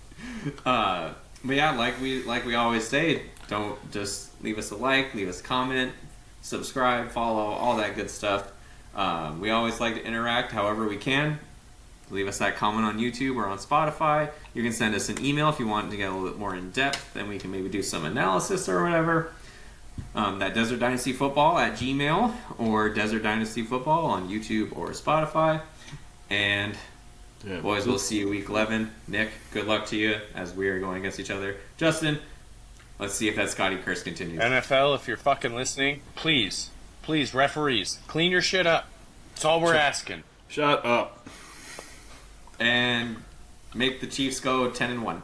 Speaker 1: But yeah, like we always say, don't just leave us a like, leave us a comment, subscribe, follow, all that good stuff. We always like to interact however we can. Leave us that comment on YouTube or on Spotify. You can send us an email if you want to get a little bit more in depth, then we can maybe do some analysis or whatever. That Desert Dynasty Football at Gmail or Desert Dynasty Football on YouTube or Spotify. And boys, we'll see you week 11. Nick, good luck to you as we are going against each other. Justin, let's see if that Scotty curse continues.
Speaker 3: NFL, if you're fucking listening, please, referees, clean your shit up. That's all we're asking.
Speaker 2: Shut up.
Speaker 1: And make the Chiefs go 10-1.